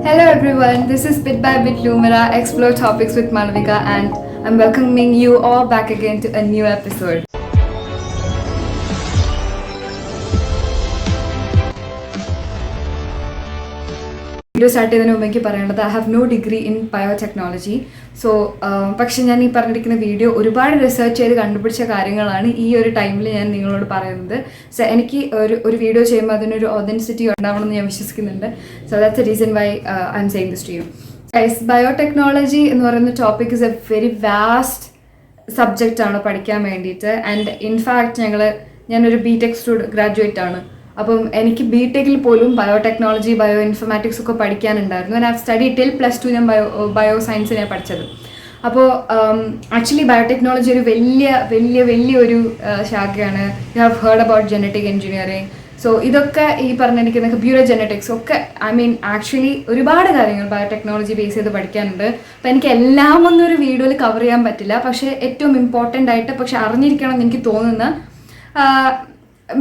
Hello everyone, this is Bit by Bit Lumira Explore Topics with Malavika, and I'm welcoming you all back again to a new episode. Video start ചെയ്തതിന് മുമ്പ് എനിക്ക് പറയേണ്ടത് I have no degree in biotechnology. So പക്ഷെ ഞാൻ ഈ പറഞ്ഞിരിക്കുന്ന video ഒരുപാട് research ചെയ്ത് കണ്ടുപിടിച്ച കാര്യങ്ങളാണ് ഈ ഒരു ടൈമിൽ ഞാൻ നിങ്ങളോട് പറയുന്നത്. സോ എനിക്ക് ഒരു വീഡിയോ ചെയ്യുമ്പോൾ അതിനൊരു ഒതൻസിറ്റി ഉണ്ടാവണമെന്ന് ഞാൻ വിശ്വസിക്കുന്നുണ്ട്. So that's the reason why I am saying this to you. Biotechnology എന്ന് പറയുന്ന topic is a very vast സബ്ജക്റ്റാണ് പഠിക്കാൻ വേണ്ടിയിട്ട്. ആൻഡ് ഇൻഫാക്റ്റ് ഞാനൊരു BTech ഗ്രാജുവേറ്റ് ആണ്. അപ്പം എനിക്ക് BTechൽ പോലും ബയോടെക്നോളജി ബയോ ഇൻഫർമാറ്റിക്സ് ഒക്കെ പഠിക്കാനുണ്ടായിരുന്നു. And I have study till +2 ഞാൻ ബയോ സയൻസിനെ പഠിച്ചത്. അപ്പോൾ ആക്ച്വലി ബയോടെക്നോളജി ഒരു വലിയൊരു ശാഖയാണ്. You have heard about genetic engineering. So ഇതൊക്കെ ഈ പറഞ്ഞിരിക്കുന്ന കമ്പ്യൂട്ടർ ജെനറ്റിക്സ് ഒക്കെ ആക്ച്വലി ഒരുപാട് കാര്യങ്ങൾ ബയോടെക്നോളജി ബേസ് ചെയ്ത് പഠിക്കാനുണ്ട്. അപ്പോൾ എനിക്ക് എല്ലാം ഒന്നും ഒരു വീഡിയോയിൽ കവർ ചെയ്യാൻ പറ്റില്ല. പക്ഷേ ഏറ്റവും ഇമ്പോർട്ടൻ്റ് ആയിട്ട് പക്ഷെ അറിഞ്ഞിരിക്കണം എന്ന് എനിക്ക് തോന്നുന്ന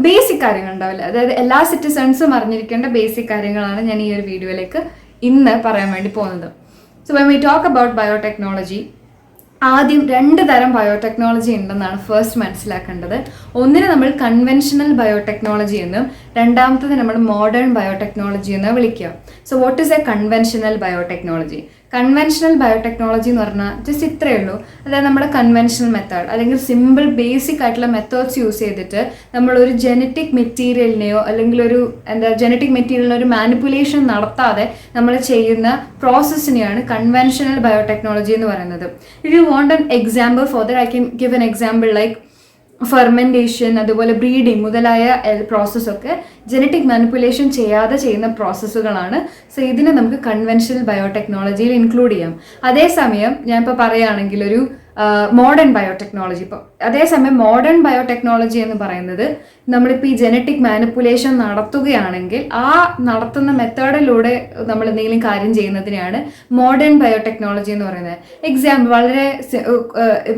ബേസിക് കാര്യങ്ങൾ ഉണ്ടാവില്ല, അതായത് എല്ലാ സിറ്റിസൺസും അറിഞ്ഞിരിക്കേണ്ട ബേസിക് കാര്യങ്ങളാണ് ഞാൻ ഈ ഒരു വീഡിയോയിലേക്ക് ഇന്ന് പറയാൻ വേണ്ടി പോകുന്നത്. So when we talk about biotechnology, ആദ്യം 2 തരം ബയോടെക്നോളജി ഉണ്ടെന്നാണ് ഫസ്റ്റ് മനസ്സിലാക്കേണ്ടത്. ഒന്നിന് നമ്മൾ കൺവെൻഷണൽ ബയോടെക്നോളജി എന്നും രണ്ടാമത്തത് നമ്മൾ മോഡേൺ ബയോടെക്നോളജി എന്ന് വിളിക്കുക. So what is A conventional biotechnology? Conventional biotechnology എന്ന് പറഞ്ഞാൽ ജസ്റ്റ് ഇത്രയേ ഉള്ളൂ. അതായത് നമ്മുടെ കൺവെൻഷണൽ മെത്തേഡ് അല്ലെങ്കിൽ സിമ്പിൾ ബേസിക് ആയിട്ടുള്ള മെത്തേഡ്സ് യൂസ് ചെയ്തിട്ട് നമ്മളൊരു ജനറ്റിക് മെറ്റീരിയലിനെയോ അല്ലെങ്കിൽ ജനറ്റിക് മെറ്റീരിയലിന് ഒരു മാനിപ്പുലേഷൻ നടത്താതെ നമ്മൾ ചെയ്യുന്ന പ്രോസസ്സിനെയാണ് കൺവെൻഷണൽ ബയോടെക്നോളജി എന്ന് പറയുന്നത്. If you want an example for that I can give an example like fermentation, അതുപോലെ ബ്രീഡിങ് മുതലായ പ്രോസസ്സൊക്കെ ജനറ്റിക് മാനിപ്പുലേഷൻ ചെയ്യാതെ ചെയ്യുന്ന പ്രോസസ്സുകളാണ്. സോ ഇതിനെ നമുക്ക് കൺവെൻഷണൽ ബയോടെക്നോളജിയിൽ ഇൻക്ലൂഡ് ചെയ്യാം. അതേസമയം ഞാൻ ഇപ്പോൾ പറയുകയാണെങ്കിൽ ഒരു മോഡേൺ ബയോടെക്നോളജി, അതേസമയം മോഡേൺ ബയോടെക്നോളജി എന്ന് പറയുന്നത് നമ്മളിപ്പോൾ ഈ ജനറ്റിക് മാനിപ്പുലേഷൻ നടത്തുകയാണെങ്കിൽ ആ നടത്തുന്ന മെത്തേഡിലൂടെ നമ്മൾ എന്തെങ്കിലും കാര്യം ചെയ്യുന്നതിനെയാണ് മോഡേൺ ബയോടെക്നോളജി എന്ന് പറയുന്നത്. എക്സാമ്പിൾ വളരെ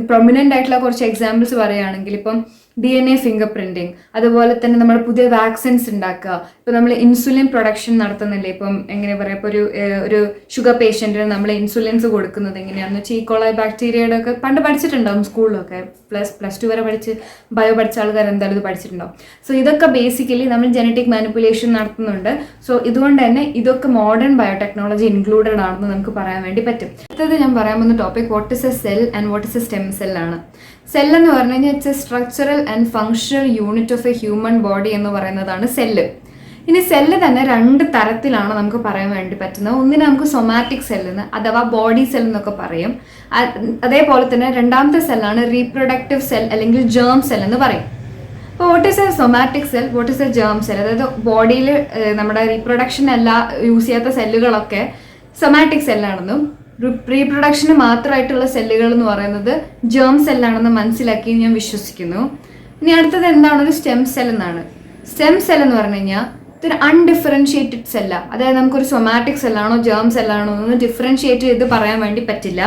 പ്രൊമിനൻ്റ് ആയിട്ടുള്ള കുറച്ച് എക്സാമ്പിൾസ് പറയുകയാണെങ്കിൽ ഇപ്പം DNA ഫിംഗർ പ്രിൻറ്റിങ്, അതുപോലെ തന്നെ നമ്മൾ പുതിയ വാക്സിൻസ് ഉണ്ടാക്കുക. ഇപ്പോൾ നമ്മൾ ഇൻസുലിൻ പ്രൊഡക്ഷൻ നടത്തുന്നില്ലേ, ഇപ്പം എങ്ങനെ പറയാം, ഇപ്പോൾ ഒരു ഷുഗർ പേഷ്യൻറ്റിന് നമ്മൾ ഇൻസുലിൻസ് കൊടുക്കുന്നത് എങ്ങനെയാണെന്ന് വെച്ചാൽ ഈക്കോളൈ ബാക്ടീരിയയുടെ ഒക്കെ പണ്ട് പഠിച്ചിട്ടുണ്ടാവും സ്കൂളിലൊക്കെ. +2 വരെ ബയോ പഠിച്ച ആൾക്കാർ എന്തായാലും ഇത് പഠിച്ചിട്ടുണ്ടാവും. സോ ഇതൊക്കെ ബേസിക്കലി നമ്മൾ ജനറ്റിക് മാനിപ്പുലേഷൻ നടത്തുന്നുണ്ട്. സോ ഇതുകൊണ്ട് തന്നെ ഇതൊക്കെ മോഡേൺ ബയോടെക്നോളജി ഇൻക്ലൂഡഡ് ആണെന്ന് നമുക്ക് പറയാൻ വേണ്ടി പറ്റും. അടുത്തത് ഞാൻ പറയാൻ പോകുന്ന topic what is A cell and what is A stem cell ആണ്. സെൽ എന്ന് പറഞ്ഞു കഴിഞ്ഞാൽ it's A structural and functional unit of A human body എന്ന് പറയുന്നതാണ് സെല്ല്. ഇനി സെല്ല് തന്നെ 2 തരത്തിലാണ് നമുക്ക് പറയാൻ വേണ്ടി പറ്റുന്നത്. ഒന്നിനെ നമുക്ക് സൊമാറ്റിക് സെല്ലെന്ന് അഥവാ ബോഡി സെൽ എന്നൊക്കെ പറയും. അതേപോലെ തന്നെ രണ്ടാമത്തെ സെല്ലാണ് റീപ്രൊഡക്റ്റീവ് സെൽ അല്ലെങ്കിൽ ജേം സെൽ എന്ന് പറയും. അപ്പോൾ what is A somatic cell, what is A germ cell? അതായത് ബോഡിയിൽ നമ്മുടെ റീപ്രൊഡക്ഷൻ എല്ലാം യൂസ് ചെയ്യാത്ത സെല്ലുകളൊക്കെ സൊമാറ്റിക് സെല്ലാണെന്നും റീപ്രൊഡക്ഷന് മാത്രമായിട്ടുള്ള സെല്ലുകൾ എന്ന് പറയുന്നത് ജേം സെല്ലാണെന്ന് മനസ്സിലാക്കി ഞാൻ വിശ്വസിക്കുന്നു. ഇനി അടുത്തത് എന്താണ് ഒരു സ്റ്റെം സെൽ എന്നാണ്. സ്റ്റെം സെൽ എന്ന് പറഞ്ഞു കഴിഞ്ഞാൽ ഇതൊരു അൺഡിഫറൻഷിയേറ്റഡ് സെല്ലാണ്. അതായത് നമുക്കൊരു സൊമാറ്റിക് സെല്ലാണോ ജേം സെല്ലാണോ എന്ന് ഡിഫറൻഷിയേറ്റ് ചെയ്ത് പറയാൻ വേണ്ടി പറ്റില്ല.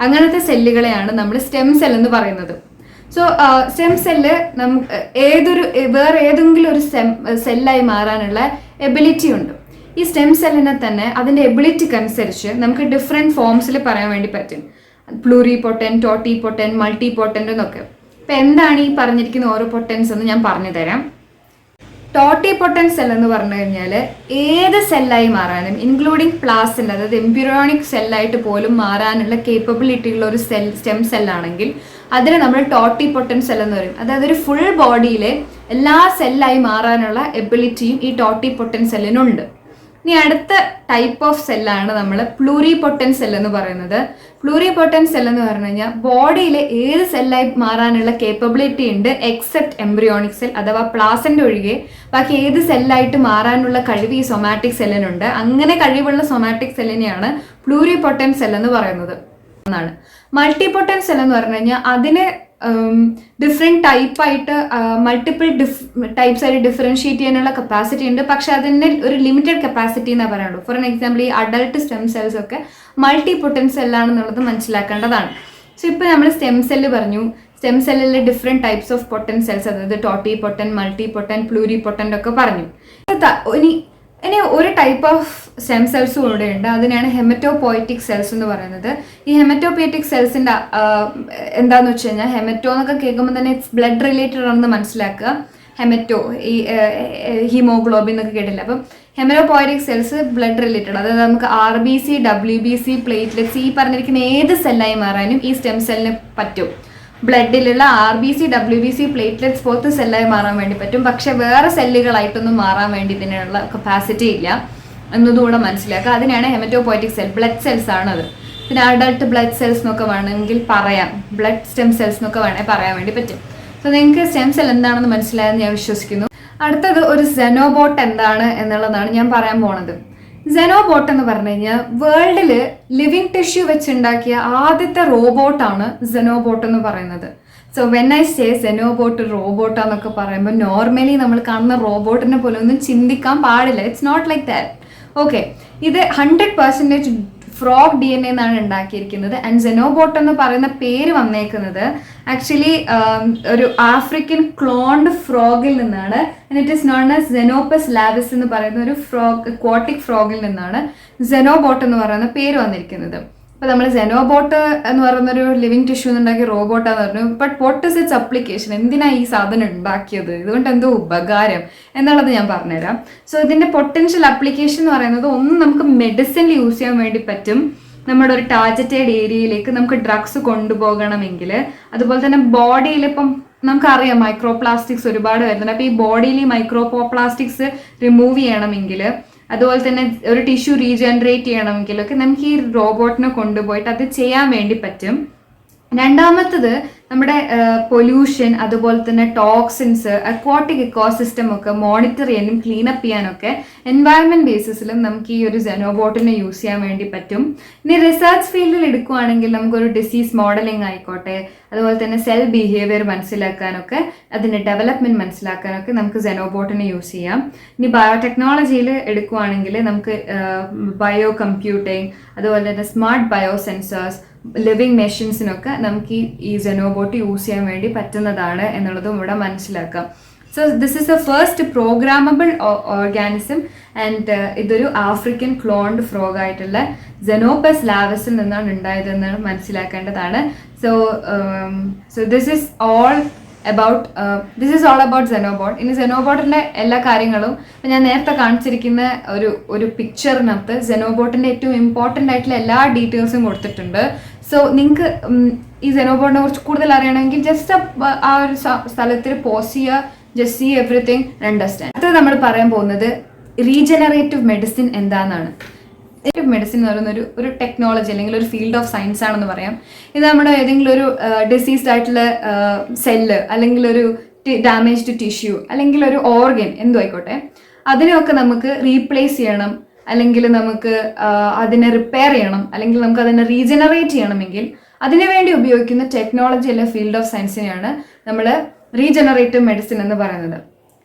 അങ്ങനത്തെ സെല്ലുകളെയാണ് നമ്മൾ സ്റ്റെം സെൽ എന്ന് പറയുന്നത്. സോ സ്റ്റെം സെല്ല് വേറെ ഏതെങ്കിലും ഒരു സെല്ലായി മാറാനുള്ള എബിലിറ്റി ഉണ്ട്. ഈ സ്റ്റെം സെല്ലിനെ തന്നെ അതിൻ്റെ എബിലിറ്റിക്ക് അനുസരിച്ച് നമുക്ക് ഡിഫറെൻറ്റ് ഫോംസിൽ പറയാൻ വേണ്ടി പറ്റും. പ്ലൂറിപൊട്ടൻറ്റ്, ടോട്ടിപൊട്ടൻറ്റ്, മൾട്ടിപൊട്ടൻറ്റ് എന്നൊക്കെ. ഇപ്പം എന്താണ് ഈ പറഞ്ഞിരിക്കുന്ന ഓരോ പൊട്ടൻസ് എന്ന് ഞാൻ പറഞ്ഞു തരാം. ടോട്ടിപൊട്ടൻറ്റ് സെൽ എന്ന് പറഞ്ഞു കഴിഞ്ഞാൽ ഏത് സെല്ലായി മാറാനും ഇൻക്ലൂഡിങ് പ്ലാസിൻ്റെ, അതായത് എംബ്രിയോണിക് സെല്ലായിട്ട് പോലും മാറാനുള്ള കേപ്പബിലിറ്റി ഉള്ള ഒരു സ്റ്റെം സെല്ലാണെങ്കിൽ അതിനെ നമ്മൾ ടോട്ടിപൊട്ടൻറ്റ് സെൽ എന്ന് പറയും. അതായത് ഒരു ഫുൾ ബോഡിയിലെ എല്ലാ സെല്ലായി മാറാനുള്ള എബിലിറ്റിയും ഈ ടോട്ടിപൊട്ടൻറ്റ് സെല്ലിനുണ്ട്. ഇനി അടുത്ത ടൈപ്പ് ഓഫ് സെല്ലാണ് നമ്മൾ പ്ലൂറിപൊട്ടൻറ്റ് സെൽ എന്ന് പറയുന്നത്. പ്ലൂറിപൊട്ടൻറ്റ് സെൽ എന്ന് പറഞ്ഞു കഴിഞ്ഞാൽ ബോഡിയിലെ ഏത് സെല്ലായി മാറാനുള്ള കേപ്പബിലിറ്റി ഉണ്ട് എക്സെപ്റ്റ് എംബ്രിയോണിക് സെൽ അഥവാ പ്ലാസൻ്റ് ഒഴികെ ബാക്കി ഏത് സെല്ലായിട്ട് മാറാനുള്ള കഴിവ് ഈ സൊമാറ്റിക് സെല്ലിനുണ്ട്. അങ്ങനെ കഴിവുള്ള സൊമാറ്റിക് സെല്ലിനെയാണ് പ്ലൂറിപൊട്ടൻറ്റ് സെൽ എന്ന് പറയുന്നത് എന്നാണ്. മൾട്ടിപൊട്ടൻറ്റ് സെൽ എന്ന് പറഞ്ഞു കഴിഞ്ഞാൽ അതിന് ഡിഫറെൻറ്റ് ടൈപ്പായിട്ട് മൾട്ടിപ്പിൾ ടൈപ്സ് ആയിട്ട് ഡിഫറൻഷിയേറ്റ് ചെയ്യാനുള്ള കപ്പാസിറ്റി ഉണ്ട്. പക്ഷെ അതിൻ്റെ ഒരു ലിമിറ്റഡ് കപ്പാസിറ്റി എന്നാണ് പറയുള്ളൂ. ഫോർ എക്സാമ്പിൾ ഈ അഡൾട്ട് സ്റ്റെം സെൽസ് ഒക്കെ മൾട്ടിപൊട്ടൻറ്റ് സെല്ലാണെന്നുള്ളത് മനസ്സിലാക്കേണ്ടതാണ്. സോ ഇപ്പോൾ നമ്മൾ സ്റ്റെം സെല്ല് പറഞ്ഞു. സ്റ്റെം സെല്ലിലെ different types of potent cells, അതായത് ടോട്ടിപൊട്ടൻറ്റ്, മൾട്ടിപൊട്ടൻറ്റ്, പ്ലൂറിപൊട്ടൻറ്റ് ഒക്കെ പറഞ്ഞു. ഇനി ഇനി ഒരു ടൈപ്പ് ഓഫ് സ്റ്റെം സെൽസും കൂടെ ഉണ്ട്, അതിനാണ് ഹെമറ്റോപോയറ്റിക് സെൽസ് എന്ന് പറയുന്നത്. ഈ ഹെമറ്റോപോയറ്റിക് സെൽസിന്റെ എന്താന്ന് വെച്ച് കഴിഞ്ഞാൽ, ഹെമറ്റോ എന്നൊക്കെ കേൾക്കുമ്പോൾ തന്നെ ഇറ്റ്സ് ബ്ലഡ് റിലേറ്റഡ് ആണെന്ന് മനസ്സിലാക്കുക. ഹെമറ്റോ ഈ ഹീമോഗ്ലോബിൻ എന്നൊക്കെ കേട്ടില്ല. അപ്പം ഹെമറ്റോപോയറ്റിക് സെൽസ് ബ്ലഡ് റിലേറ്റഡ്, അതായത് നമുക്ക് RBC, WBC, പ്ലേറ്റ്ലെറ്റ്സ്, ഈ പറഞ്ഞിരിക്കുന്ന ഏത് സെല്ലായി മാറാനും ഈ സ്റ്റെം സെല്ലിന് പറ്റും. ബ്ലഡിലുള്ള RBC, WBC, പ്ലേറ്റ്ലെറ്റ്സ് പോലത്തെ സെല്ലായി മാറാൻ വേണ്ടി പറ്റും. പക്ഷെ വേറെ സെല്ലുകളായിട്ടൊന്നും മാറാൻ വേണ്ടി ഇതിനുള്ള കപ്പാസിറ്റി ഇല്ല എന്നതുകൂടെ മനസ്സിലാക്കുക. അതിനാണ് ഹെമറ്റോപോയറ്റിക് സെൽ, ബ്ലഡ് സെൽസ് ആണത്. പിന്നെ അഡൾട്ട് ബ്ലഡ് സെൽസ് എന്നൊക്കെ വേണമെങ്കിൽ പറയാം, ബ്ലഡ് സ്റ്റെം സെൽസ് എന്നൊക്കെ വേണമെങ്കിൽ പറയാൻ വേണ്ടി പറ്റും. സോ നിങ്ങൾക്ക് സ്റ്റെം സെൽ എന്താണെന്ന് മനസ്സിലായെന്ന് ഞാൻ വിശ്വസിക്കുന്നു. അടുത്തത് ഒരു സെനോബോട്ട് എന്താണ് എന്നുള്ളതാണ് ഞാൻ പറയാൻ പോണത്. സെനോബോട്ട് എന്ന് പറഞ്ഞു കഴിഞ്ഞാൽ വേൾഡിൽ ലിവിങ് ടിഷ്യൂ വെച്ചുണ്ടാക്കിയ ആദ്യത്തെ റോബോട്ടാണ് സെനോബോട്ട് എന്ന് പറയുന്നത്. So when I say xenobot, റോബോട്ടാന്നൊക്കെ പറയുമ്പോൾ നോർമലി നമ്മൾ കാണുന്ന റോബോട്ടിനെ പോലെ ഒന്നും ചിന്തിക്കാൻ പാടില്ല. It's not like that. Okay, ഇത് 100% ഫ്രോഗ് DNA എന്നാണ് ഉണ്ടാക്കിയിരിക്കുന്നത്. ആൻഡ് സെനോബോട്ട് എന്ന് പറയുന്ന പേര് വന്നേക്കുന്നത് ആക്ച്വലി ഒരു ആഫ്രിക്കൻ ക്ലോൺഡ് ഫ്രോഗിൽ നിന്നാണ്. And it is known as Xenopus laevis എന്ന് പറയുന്ന ഒരു അക്വാട്ടിക് ഫ്രോഗിൽ നിന്നാണ് സെനോബോട്ട് എന്ന് പറയുന്ന പേര് വന്നിരിക്കുന്നത്. അപ്പോൾ നമ്മൾ സെനോബോട്ട് എന്ന് പറയുന്നൊരു ലിവിങ് ടിഷ്യൂ ഉണ്ടാക്കിയ റോബോട്ടാന്ന് പറഞ്ഞു. But what is it's application? എന്തിനാണ് ഈ സാധനം ഉണ്ടാക്കിയത്, ഇതുകൊണ്ട് എന്തോ ഉപകാരം എന്നുള്ളത് ഞാൻ പറഞ്ഞുതരാം. സോ ഇതിൻ്റെ പൊട്ടൻഷ്യൽ അപ്ലിക്കേഷൻ എന്ന് പറയുന്നത്, ഒന്ന് നമുക്ക് മെഡിസിനിൽ യൂസ് ചെയ്യാൻ വേണ്ടി പറ്റും. നമ്മുടെ ഒരു ടാർഗറ്റഡ് ഏരിയയിലേക്ക് നമുക്ക് ഡ്രഗ്സ് കൊണ്ടുപോകണമെങ്കിൽ, അതുപോലെ തന്നെ ബോഡിയിൽ ഇപ്പം നമുക്കറിയാം മൈക്രോ പ്ലാസ്റ്റിക്സ് ഒരുപാട് വരുന്നുണ്ട്. അപ്പോൾ ഈ ബോഡിയിൽ ഈ മൈക്രോ പ്ലാസ്റ്റിക്സ് റിമൂവ് ചെയ്യണമെങ്കിൽ, അതുപോലെ തന്നെ ഒരു ടിഷ്യൂ റീജനറേറ്റ് ചെയ്യണമെങ്കിലൊക്കെ നമുക്ക് ഈ റോബോട്ടിനെ കൊണ്ടുപോയിട്ട് അത് ചെയ്യാൻ വേണ്ടി പറ്റും. രണ്ടാമത്തത് നമ്മുടെ പൊല്യൂഷൻ, അതുപോലെ തന്നെ ടോക്സിൻസ്, അക്വാട്ടിക് ഇക്കോസിസ്റ്റം ഒക്കെ മോണിറ്റർ ചെയ്യാനും ക്ലീനപ്പ് ചെയ്യാനൊക്കെ എൻവയറൺമെന്റ് ബേസിസിലും നമുക്ക് ഈ ഒരു സെനോബോട്ടിനെ യൂസ് ചെയ്യാൻ വേണ്ടി പറ്റും. ഇനി റിസർച്ച് ഫീൽഡിൽ എടുക്കുകയാണെങ്കിൽ നമുക്കൊരു ഡിസീസ് മോഡലിംഗ് ആയിക്കോട്ടെ, അതുപോലെ തന്നെ സെൽ ബിഹേവിയർ മനസ്സിലാക്കാനൊക്കെ, അതിൻ്റെ ഡെവലപ്മെന്റ് മനസ്സിലാക്കാനൊക്കെ നമുക്ക് സെനോബോട്ടിനെ യൂസ് ചെയ്യാം. ഇനി ബയോടെക്നോളജിയിൽ എടുക്കുകയാണെങ്കിൽ നമുക്ക് ബയോ കമ്പ്യൂട്ടിംഗ്, അതുപോലെ തന്നെ സ്മാർട്ട് ബയോ സെൻസേഴ്സ്, ലിവിങ് മെഷീൻസിനൊക്കെ നമുക്ക് ഈ സെനോബോട്ട് യൂസ് ചെയ്യാൻ വേണ്ടി പറ്റുന്നതാണ് എന്നുള്ളതും ഇവിടെ മനസ്സിലാക്കാം. So this is a first programmable organism and ഇതൊരു ആഫ്രിക്കൻ ക്ലോൺഡ് ഫ്രോഗ് ആയിട്ടുള്ള സെനോപ്പസ് ലാവസിൽ നിന്നാണ് ഉണ്ടായതെന്ന് മനസ്സിലാക്കേണ്ടതാണ്. So this is all about xenobot. ഇനി സെനോബോട്ടിന്റെ എല്ലാ കാര്യങ്ങളും ഞാൻ നേരത്തെ കാണിച്ചിരിക്കുന്ന ഒരു പിക്ചറിനകത്ത് സെനോബോട്ടിന്റെ ഏറ്റവും ഇമ്പോർട്ടൻ്റ് ആയിട്ടുള്ള എല്ലാ ഡീറ്റെയിൽസും കൊടുത്തിട്ടുണ്ട്. സോ നിങ്ങൾക്ക് ഈ സെനോബോട്ടിനെ കുറിച്ച് കൂടുതൽ അറിയണമെങ്കിൽ ജസ്റ്റ് ആ ഒരു സ്ഥലത്തിൽ പോസ് ചെയ്യുക, ജസ്റ്റ് സീ എവറിത്തിങ് അണ്ടർസ്റ്റാൻഡ്. അടുത്തത് നമ്മൾ പറയാൻ പോകുന്നത് റീജനറേറ്റീവ് മെഡിസിൻ എന്താണെന്നാണ്. മെഡിസിൻ എന്ന് പറയുന്ന ഒരു ടെക്നോളജി അല്ലെങ്കിൽ ഒരു ഫീൽഡ് ഓഫ് സയൻസ് ആണെന്ന് പറയാം. ഇത് നമ്മുടെ ഏതെങ്കിലും ഒരു ഡിസീസ്ഡ് ആയിട്ടുള്ള സെല്ല്, അല്ലെങ്കിൽ ഒരു ഡാമേജ്ഡ് ടിഷ്യൂ, അല്ലെങ്കിൽ ഒരു ഓർഗൻ എന്തോ ആയിക്കോട്ടെ, അതിനെയൊക്കെ നമുക്ക് റീപ്ലേസ് ചെയ്യണം, അല്ലെങ്കിൽ നമുക്ക് അതിനെ റിപ്പയർ ചെയ്യണം, അല്ലെങ്കിൽ നമുക്ക് അതിനെ റീജനറേറ്റ് ചെയ്യണമെങ്കിൽ അതിനുവേണ്ടി ഉപയോഗിക്കുന്ന ടെക്നോളജി അല്ലെ ഫീൽഡ് ഓഫ് സയൻസിനെയാണ് നമ്മൾ റീജനറേറ്റീവ് മെഡിസിൻ എന്ന് പറയുന്നത്.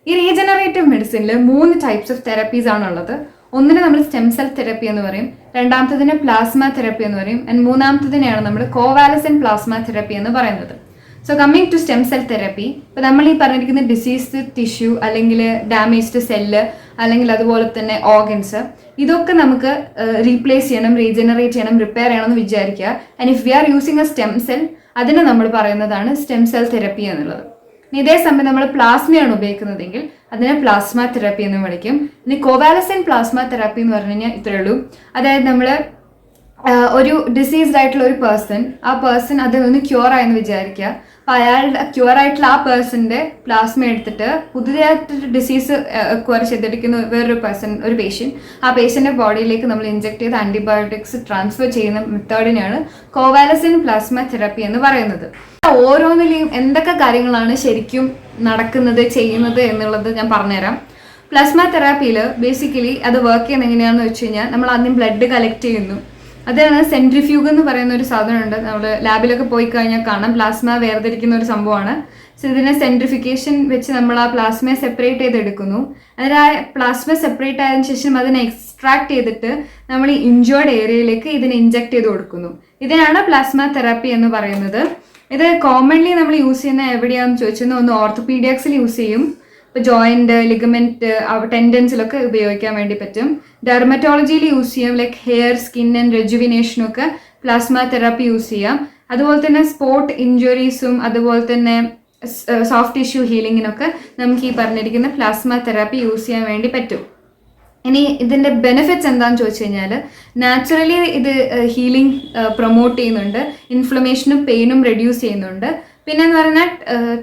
ഈ റീജനറേറ്റീവ് മെഡിസിനിൽ 3 ടൈപ്സ് ഓഫ് തെറപ്പീസ് ആണുള്ളത്. ഒന്നിനെ നമ്മൾ സ്റ്റെം സെൽ തെറപ്പി എന്ന് പറയും, രണ്ടാമത്തതിനെ പ്ലാസ്മ തെറപ്പി എന്ന് പറയും, ആൻഡ് മൂന്നാമത്തതിനെയാണ് നമ്മൾ കോവാലസെന്റ് പ്ലാസ്മ തെറപ്പി എന്ന് പറയുന്നത്. So coming to stem cell therapy, ഇപ്പോൾ നമ്മൾ ഈ പറഞ്ഞിരിക്കുന്ന ഡിസീസ്ഡ് ടിഷ്യൂ, അല്ലെങ്കിൽ ഡാമേജ്ഡ് സെല്ല്, അല്ലെങ്കിൽ അതുപോലെ തന്നെ ഓർഗൻസ്, ഇതൊക്കെ നമുക്ക് റീപ്ലേസ് ചെയ്യണം, റീജനറേറ്റ് ചെയ്യണം, റിപ്പയർ ചെയ്യണം എന്ന് വിചാരിക്കുക. And if we are using A stem cell, അതിനെ നമ്മൾ പറയുന്നതാണ് സ്റ്റെം സെൽ തെറപ്പി എന്നുള്ളത്. ഇതേ സമയം നമ്മൾ പ്ലാസ്മയാണ് ഉപയോഗിക്കുന്നതെങ്കിൽ അതിനെ പ്ലാസ്മ തെറപ്പി എന്ന് വിളിക്കും. ഇനി കോവാലസെന്റ് പ്ലാസ്മ തെറപ്പി എന്ന് പറഞ്ഞു കഴിഞ്ഞാൽ ഇത്രയേ ഉള്ളൂ. അതായത് നമ്മൾ ഒരു ഡിസീസ്ഡ് ആയിട്ടുള്ള ഒരു ആ പേഴ്സൺ അതിൽ നിന്ന് ക്യൂർ ആയെന്ന് വിചാരിക്കുക. അപ്പോൾ അയാളുടെ ക്യൂർ ആയിട്ടുള്ള ആ പേഴ്സന്റെ പ്ലാസ്മ എടുത്തിട്ട് പുതിയതായിട്ട് ഡിസീസ് ക്യൂർ ചെയ്തെടുക്കുന്ന വേറൊരു ഒരു പേഷ്യൻറ്റ്, ആ പേഷ്യൻ്റെ ബോഡിയിലേക്ക് നമ്മൾ ഇഞ്ചെക്ട് ചെയ്ത് ആൻറ്റിബയോട്ടിക്സ് ട്രാൻസ്ഫർ ചെയ്യുന്ന മെത്തേഡിനെയാണ് കോവാലസെന്റ് പ്ലാസ്മ തെറപ്പി എന്ന് പറയുന്നത്. ഓരോന്നിലെയും എന്തൊക്കെ കാര്യങ്ങളാണ് ശരിക്കും നടക്കുന്നത്, ചെയ്യുന്നത് എന്നുള്ളത് ഞാൻ പറഞ്ഞുതരാം. പ്ലാസ്മ തെറാപ്പിയിൽ ബേസിക്കലി അത് വർക്ക് ചെയ്യുന്നത് എങ്ങനെയാണെന്ന് വെച്ച് കഴിഞ്ഞാൽ, നമ്മൾ ആദ്യം ബ്ലഡ് കളക്ട് ചെയ്യുന്നു. അതാണ് സെൻട്രിഫ്യൂഗ് എന്ന് പറയുന്ന ഒരു സാധനമുണ്ട്, നമ്മൾ ലാബിലൊക്കെ പോയി കഴിഞ്ഞാൽ കാണാം. പ്ലാസ്മ വേർതിരിക്കുന്ന ഒരു സംഭവമാണ്. സോ ഇതിനെ സെൻട്രിഫിക്കേഷൻ വെച്ച് നമ്മൾ ആ പ്ലാസ്മയെ സെപ്പറേറ്റ് ചെയ്തെടുക്കുന്നു. അതിൽ ആ പ്ലാസ്മ സെപ്പറേറ്റ് ആയതിനു ശേഷം അതിനെ എക്സ്ട്രാക്ട് ചെയ്തിട്ട് നമ്മൾ ഈ ഇഞ്ചേർഡ് ഏരിയയിലേക്ക് ഇതിനെ ഇഞ്ചെക്ട് ചെയ്ത് കൊടുക്കുന്നു. ഇതിനാണ് പ്ലാസ്മ തെറാപ്പി എന്ന് പറയുന്നത്. ഇത് കോമൺലി നമ്മൾ യൂസ് ചെയ്യുന്ന എവിടെയാണെന്ന് ചോദിച്ചാൽ, ഒന്ന് ഓർത്തോപീഡിയാക്സിൽ യൂസ് ചെയ്യും, ഇപ്പോൾ ജോയിന്റ്, ലിഗമെന്റ്, ടെൻഡൻസിലൊക്കെ ഉപയോഗിക്കാൻ വേണ്ടി പറ്റും. ഡെർമറ്റോളജിയിൽ യൂസ് ചെയ്യാം, ലൈക്ക് ഹെയർ, സ്കിൻ ആൻഡ് റെജുവിനേഷനൊക്കെ പ്ലാസ്മ തെറാപ്പി യൂസ് ചെയ്യാം. അതുപോലെ തന്നെ സ്പോട്ട് ഇഞ്ചുറീസും അതുപോലെ തന്നെ സോഫ്റ്റ് ടിഷ്യൂ ഹീലിങ്ങിനൊക്കെ നമുക്ക് ഈ പറഞ്ഞിരിക്കുന്ന പ്ലാസ്മ തെറാപ്പി യൂസ് ചെയ്യാൻ വേണ്ടി പറ്റും. ഇനി ഇതിൻ്റെ ബെനിഫിറ്റ്സ് എന്താണെന്ന് ചോദിച്ചു കഴിഞ്ഞാൽ, നാച്ചുറലി ഇത് ഹീലിംഗ് പ്രൊമോട്ട് ചെയ്യുന്നുണ്ട്, ഇൻഫ്ലമേഷനും പെയിനും റെഡ്യൂസ് ചെയ്യുന്നുണ്ട്. പിന്നെ എന്ന് പറഞ്ഞാൽ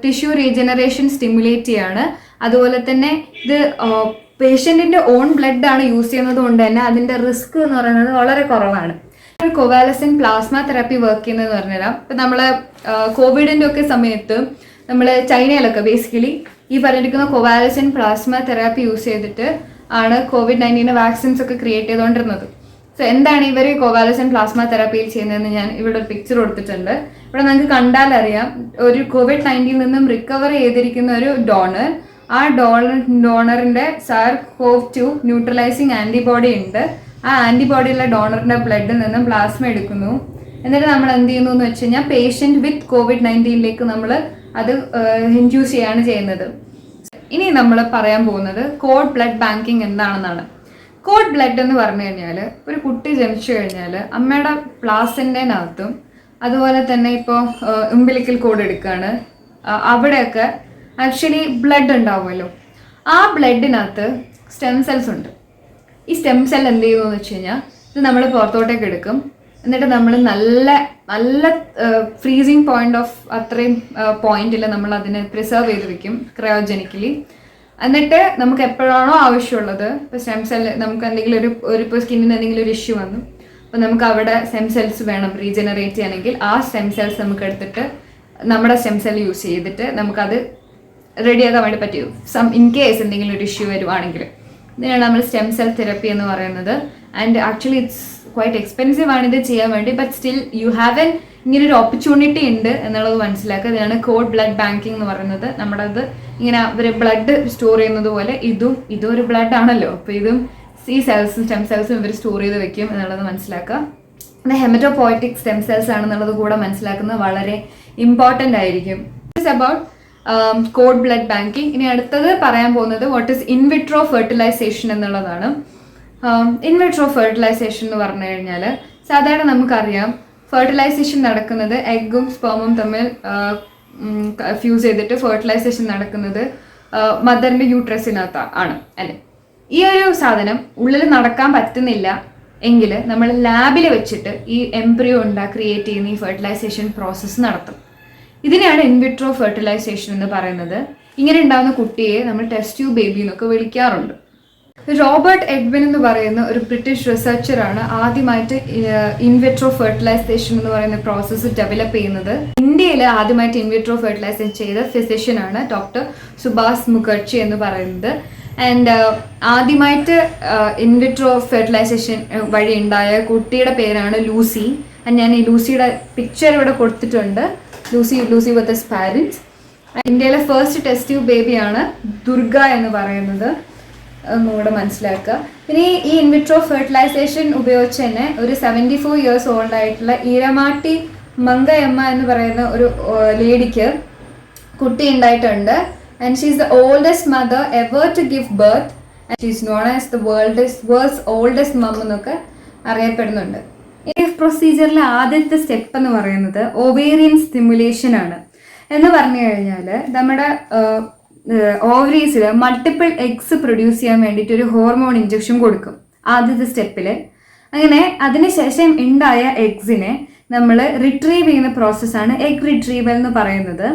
ടിഷ്യൂ റീജനറേഷൻ സ്റ്റിമുലേറ്റ് ചെയ്യാണ്. അതുപോലെ തന്നെ ഇത് പേഷ്യൻറ്റിൻ്റെ ഓൺ ബ്ലഡ് ആണ് യൂസ് ചെയ്യുന്നത് കൊണ്ട് തന്നെ അതിൻ്റെ റിസ്ക് എന്ന് പറയുന്നത് വളരെ കുറവാണ്. കോവാലസെന്റ് പ്ലാസ്മ തെറാപ്പി വർക്ക് ചെയ്യുന്നതെന്ന് പറഞ്ഞുതരാം. ഇപ്പം നമ്മൾ കോവിഡിൻ്റെ ഒക്കെ സമയത്ത് നമ്മൾ ചൈനയിലൊക്കെ ബേസിക്കലി ഈ പറഞ്ഞിരിക്കുന്ന കോവാലസെന്റ് പ്ലാസ്മ തെറാപ്പി യൂസ് ചെയ്തിട്ട് ആണ് COVID-19 വാക്സിൻസ് ഒക്കെ ക്രിയേറ്റ് ചെയ്തുകൊണ്ടിരുന്നത്. സോ എന്താണ് ഇവർ കോവാലസെന്റ് പ്ലാസ്മ തെറാപ്പിയിൽ ചെയ്യുന്നതെന്ന് ഞാൻ ഇവിടെ ഒരു പിക്ചർ കൊടുത്തിട്ടുണ്ട്. ഇവിടെ നമുക്ക് കണ്ടാൽ അറിയാം, ഒരു COVID-19 നിന്നും റിക്കവർ ചെയ്തിരിക്കുന്ന ഒരു ഡോണർ, ആ ഡോണറിന്റെ SARS-CoV-2 ന്യൂട്രലൈസിങ് ആന്റിബോഡി ഉണ്ട്. ആ ആന്റിബോഡിയുള്ള ഡോണറിന്റെ ബ്ലഡിൽ നിന്നും പ്ലാസ്മ എടുക്കുന്നു. എന്നിട്ട് നമ്മൾ എന്ത് ചെയ്യുന്നു എന്ന് വെച്ച് കഴിഞ്ഞാൽ പേഷ്യന്റ് വിത്ത് COVID-19 നമ്മൾ അത് ഇൻഡ്യൂസ് ചെയ്യാണ് ചെയ്യുന്നത്. ഇനി നമ്മൾ പറയാൻ പോകുന്നത് കോഡ് ബ്ലഡ് ബാങ്കിങ് എന്താണെന്നാണ്. കോഡ് ബ്ലഡ് എന്ന് പറഞ്ഞു കഴിഞ്ഞാൽ, ഒരു കുട്ടി ജനിച്ചു കഴിഞ്ഞാൽ അമ്മയുടെ പ്ലാസന്റേനകത്തും അതുപോലെ തന്നെ ഇപ്പോൾ ഉംബിലിക്കൽ കോഡ് എടുക്കുകയാണ്, അവിടെയൊക്കെ ആക്ച്വലി ബ്ലഡ് ഉണ്ടാവുമല്ലോ. ആ ബ്ലഡിനകത്ത് സ്റ്റെം സെൽസ് ഉണ്ട്. ഈ സ്റ്റെം സെൽ എന്ത് ചെയ്യുമെന്ന് വെച്ച് കഴിഞ്ഞാൽ, ഇത് നമ്മൾ പുറത്തോട്ടേക്ക് എടുക്കും. എന്നിട്ട് നമ്മൾ നല്ല നല്ല ഫ്രീസിങ് പോയിന്റ് ഓഫ് അത്രയും പോയിന്റിൽ നമ്മൾ അതിനെ പ്രിസർവ് ചെയ്ത് വെക്കും ക്രയോജനിക്കലി. എന്നിട്ട് നമുക്ക് എപ്പോഴാണോ ആവശ്യമുള്ളത്, ഇപ്പോൾ സ്റ്റെം സെൽ നമുക്ക് എന്തെങ്കിലും ഒരു ഇപ്പോൾ സ്കിന്നിന് എന്തെങ്കിലും ഒരു ഇഷ്യൂ വന്നു, അപ്പോൾ നമുക്ക് അവിടെ സ്റ്റെം സെൽസ് വേണം റീജനറേറ്റ് ചെയ്യണമെങ്കിൽ, ആ സ്റ്റെം സെൽസ് നമുക്ക് എടുത്തിട്ട് നമ്മുടെ സ്റ്റെം സെൽ യൂസ് ചെയ്തിട്ട് നമുക്കത് റെഡിയാക്കാൻ വേണ്ടി പറ്റും. ഇൻ കേസ് എന്തെങ്കിലും ഒരു ഇഷ്യൂ വരുവാണെങ്കിൽ. ഇതിനാണ് നമ്മൾ സ്റ്റെം സെൽ തെറപ്പി എന്ന് പറയുന്നത്. And actually it's quite expensive ആണ് ഇത് ചെയ്യാൻ വേണ്ടി, ബട്ട് സ്റ്റിൽ യു ഹാവ് ഇങ്ങനൊരു ഓപ്പർച്യൂണിറ്റി ഉണ്ട് എന്നുള്ളത് മനസ്സിലാക്കുക. ഇതാണ് കോഡ് ബ്ലഡ് ബാങ്കിങ് എന്ന് പറയുന്നത്. നമ്മുടെ അത് ഇങ്ങനെ അവർ ബ്ലഡ് സ്റ്റോർ ചെയ്യുന്നത് പോലെ ഇതും ഒരു ബ്ലഡ് ആണല്ലോ, അപ്പോൾ ഇതും ഈ സെൽസും സ്റ്റെം സെൽസും ഇവർ സ്റ്റോർ ചെയ്ത് വെക്കും എന്നുള്ളത് മനസ്സിലാക്കുക. പിന്നെ ഹെമറ്റോപോയറ്റിക് സ്റ്റെം സെൽസ് ആണെന്നുള്ളത് കൂടെ മനസ്സിലാക്കുന്നത് വളരെ ഇമ്പോർട്ടൻ്റ് ആയിരിക്കും. It's about code blood banking. ഇനി അടുത്തത് പറയാൻ പോകുന്നത് വാട്ട് ഈസ് ഇൻവിട്രോ ഫെർട്ടിലൈസേഷൻ എന്നുള്ളതാണ്. ഇൻവിട്രോ ഫെർട്ടിലൈസേഷൻ എന്ന് പറഞ്ഞു കഴിഞ്ഞാൽ, സാധാരണ നമുക്കറിയാം ഫെർട്ടിലൈസേഷൻ നടക്കുന്നത് എഗ്ഗും സ്പേമും തമ്മിൽ ഫ്യൂസ് ചെയ്തിട്ട് ഫെർട്ടിലൈസേഷൻ നടക്കുന്നത് മദറിൻ്റെ യൂട്രസിനകത്ത് ആണ് അല്ലേ. ഈ ഒരു സാധനം ഉള്ളിൽ നടക്കാൻ പറ്റുന്നില്ല എങ്കിൽ നമ്മൾ ലാബിൽ വെച്ചിട്ട് ഈ എംബ്രിയോ ക്രിയേറ്റ് ചെയ്യുന്ന ഈ ഫെർട്ടിലൈസേഷൻ പ്രോസസ്സ് നടത്തും. ഇതിനെയാണ് ഇൻവിട്രോ ഫെർട്ടിലൈസേഷൻ എന്ന് പറയുന്നത്. ഇങ്ങനെ ഉണ്ടാകുന്ന കുട്ടിയെ നമ്മൾ ടെസ്റ്റ് ട്യൂബ് ബേബി എന്നൊക്കെ വിളിക്കാറുണ്ട്. റോബർട്ട് എഡ്വിൻ എന്ന് പറയുന്ന ഒരു ബ്രിട്ടീഷ് റിസർച്ചറാണ് ആദ്യമായിട്ട് ഇൻവിട്രോ ഫെർട്ടിലൈസേഷൻ എന്ന് പറയുന്ന പ്രോസസ്സ് ഡെവലപ്പ് ചെയ്യുന്നത്. ഇന്ത്യയിൽ ആദ്യമായിട്ട് ഇൻവിട്രോ ഫെർട്ടിലൈസേഷൻ ചെയ്ത ഫിസിഷ്യനാണ് ഡോക്ടർ സുഭാഷ് മുഖർജി എന്ന് പറയുന്നത്. ആൻഡ് ആദ്യമായിട്ട് ഇൻവിട്രോ ഫെർട്ടിലൈസേഷൻ വഴി ഉണ്ടായ കുട്ടിയുടെ പേരാണ് ലൂസി. ഞാൻ ഈ ലൂസിയുടെ പിക്ചർ ഇവിടെ കൊടുത്തിട്ടുണ്ട്. Lucy with his parents. ഇന്ത്യയിലെ ഫസ്റ്റ് ടെസ്റ്റ് ട്യൂബ് ബേബിയാണ് ദുർഗ എന്ന് പറയുന്നത്. ഒന്നുകൂടെ മനസ്സിലാക്കുക. പിന്നെ ഈ ഇൻവിട്രോ ഫെർട്ടിലൈസേഷൻ ഉപയോഗിച്ച് തന്നെ ഒരു 74 years ഓൾഡ് ആയിട്ടുള്ള ഈരമാട്ടി മങ്കയമ്മ എന്ന് പറയുന്ന ഒരു ലേഡിക്ക് കുട്ടി ഉണ്ടായിട്ടുണ്ട്. And she is the oldest mother ever to give birth. She is known as the world's oldest mom എന്നൊക്കെ അറിയപ്പെടുന്നുണ്ട്. ഈ പ്രൊസീജിയറിലെ ആദ്യത്തെ സ്റ്റെപ്പ് എന്ന് പറയുന്നത് ഓവേറിയൻ സ്റ്റിമുലേഷൻ ആണ്. എന്ന് പറഞ്ഞു കഴിഞ്ഞാൽ നമ്മുടെ ഓവറീസിൽ മൾട്ടിപ്പിൾ എഗ്സ് പ്രൊഡ്യൂസ് ചെയ്യാൻ വേണ്ടിയിട്ട് ഒരു ഹോർമോൺ ഇഞ്ചക്ഷൻ കൊടുക്കും ആദ്യത്തെ സ്റ്റെപ്പിൽ. അങ്ങനെ അതിനുശേഷം ഉണ്ടായ എഗ്സിനെ നമ്മൾ റിട്രീവ് ചെയ്യുന്ന പ്രോസസ്സാണ് എഗ് റിട്രീവൽ എന്ന് പറയുന്നത്.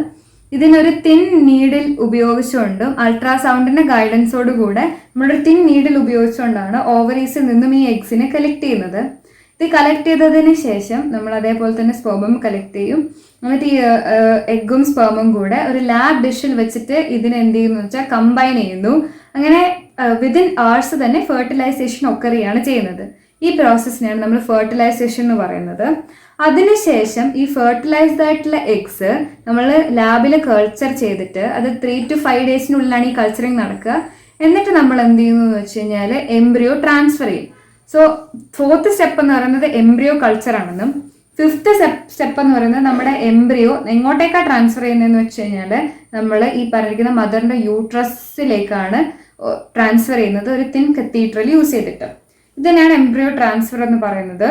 ഇതിനൊരു തിൻ നീഡിൽ ഉപയോഗിച്ചുകൊണ്ടും അൾട്രാസൗണ്ടിൻ്റെ ഗൈഡൻസോട് കൂടെ നമ്മളൊരു തിൻ നീഡിൽ ഉപയോഗിച്ചുകൊണ്ടാണ് ഓവറീസിൽ നിന്നും ഈ എഗ്സിനെ കളക്ട് ചെയ്യുന്നത്. ഇത് കളക്ട് ചെയ്തതിന് ശേഷം നമ്മൾ അതേപോലെ തന്നെ സ്പേമും കളക്ട് ചെയ്യും. എന്നിട്ട് ഈ എഗ്ഗും സ്പേമും കൂടെ ഒരു ലാബ് ഡിഷിൽ വെച്ചിട്ട് ഇതിനെ എന്ത് ചെയ്യുന്നു വെച്ചാൽ കമ്പൈൻ ചെയ്യുന്നു. അങ്ങനെ വിതിൻ അവേഴ്സ് തന്നെ ഫെർട്ടിലൈസേഷൻ ഒക്കറിയാണ് ചെയ്യുന്നത്. ഈ പ്രോസസ്സിനെയാണ് നമ്മൾ ഫെർട്ടിലൈസേഷൻ എന്ന് പറയുന്നത്. അതിനുശേഷം ഈ ഫെർട്ടിലൈസ്ഡ് ആയിട്ടുള്ള എഗ്സ് നമ്മൾ ലാബിൽ കൾച്ചർ ചെയ്തിട്ട് അത് 3 to 5 daysനുള്ളിലാണ് ഈ കൾച്ചറിങ് നടക്കുക. എന്നിട്ട് നമ്മൾ എന്ത് ചെയ്യുന്നു എന്ന് വെച്ച് കഴിഞ്ഞാൽ എംബ്രിയോ ട്രാൻസ്ഫർ ചെയ്യും. സോ 4th സ്റ്റെപ്പ് എന്ന് പറയുന്നത് എംബ്രിയോ കൾച്ചർ ആണെന്നും ഫിഫ്ത്ത് സ്റ്റെപ്പ് എന്ന് പറയുന്നത് നമ്മുടെ എംബ്രിയോ എങ്ങോട്ടേക്കാ ട്രാൻസ്ഫർ ചെയ്യുന്നതെന്ന് വെച്ച് കഴിഞ്ഞാൽ നമ്മൾ ഈ പറഞ്ഞിരിക്കുന്ന മദറിന്റെ യൂട്രസിലേക്കാണ് ട്രാൻസ്ഫർ ചെയ്യുന്നത്, ഒരു തിൻ കത്തീഡ്രൽ യൂസ് ചെയ്തിട്ട്. ഇതിനാണ് എംബ്രിയോ ട്രാൻസ്ഫർ എന്ന് പറയുന്നത്.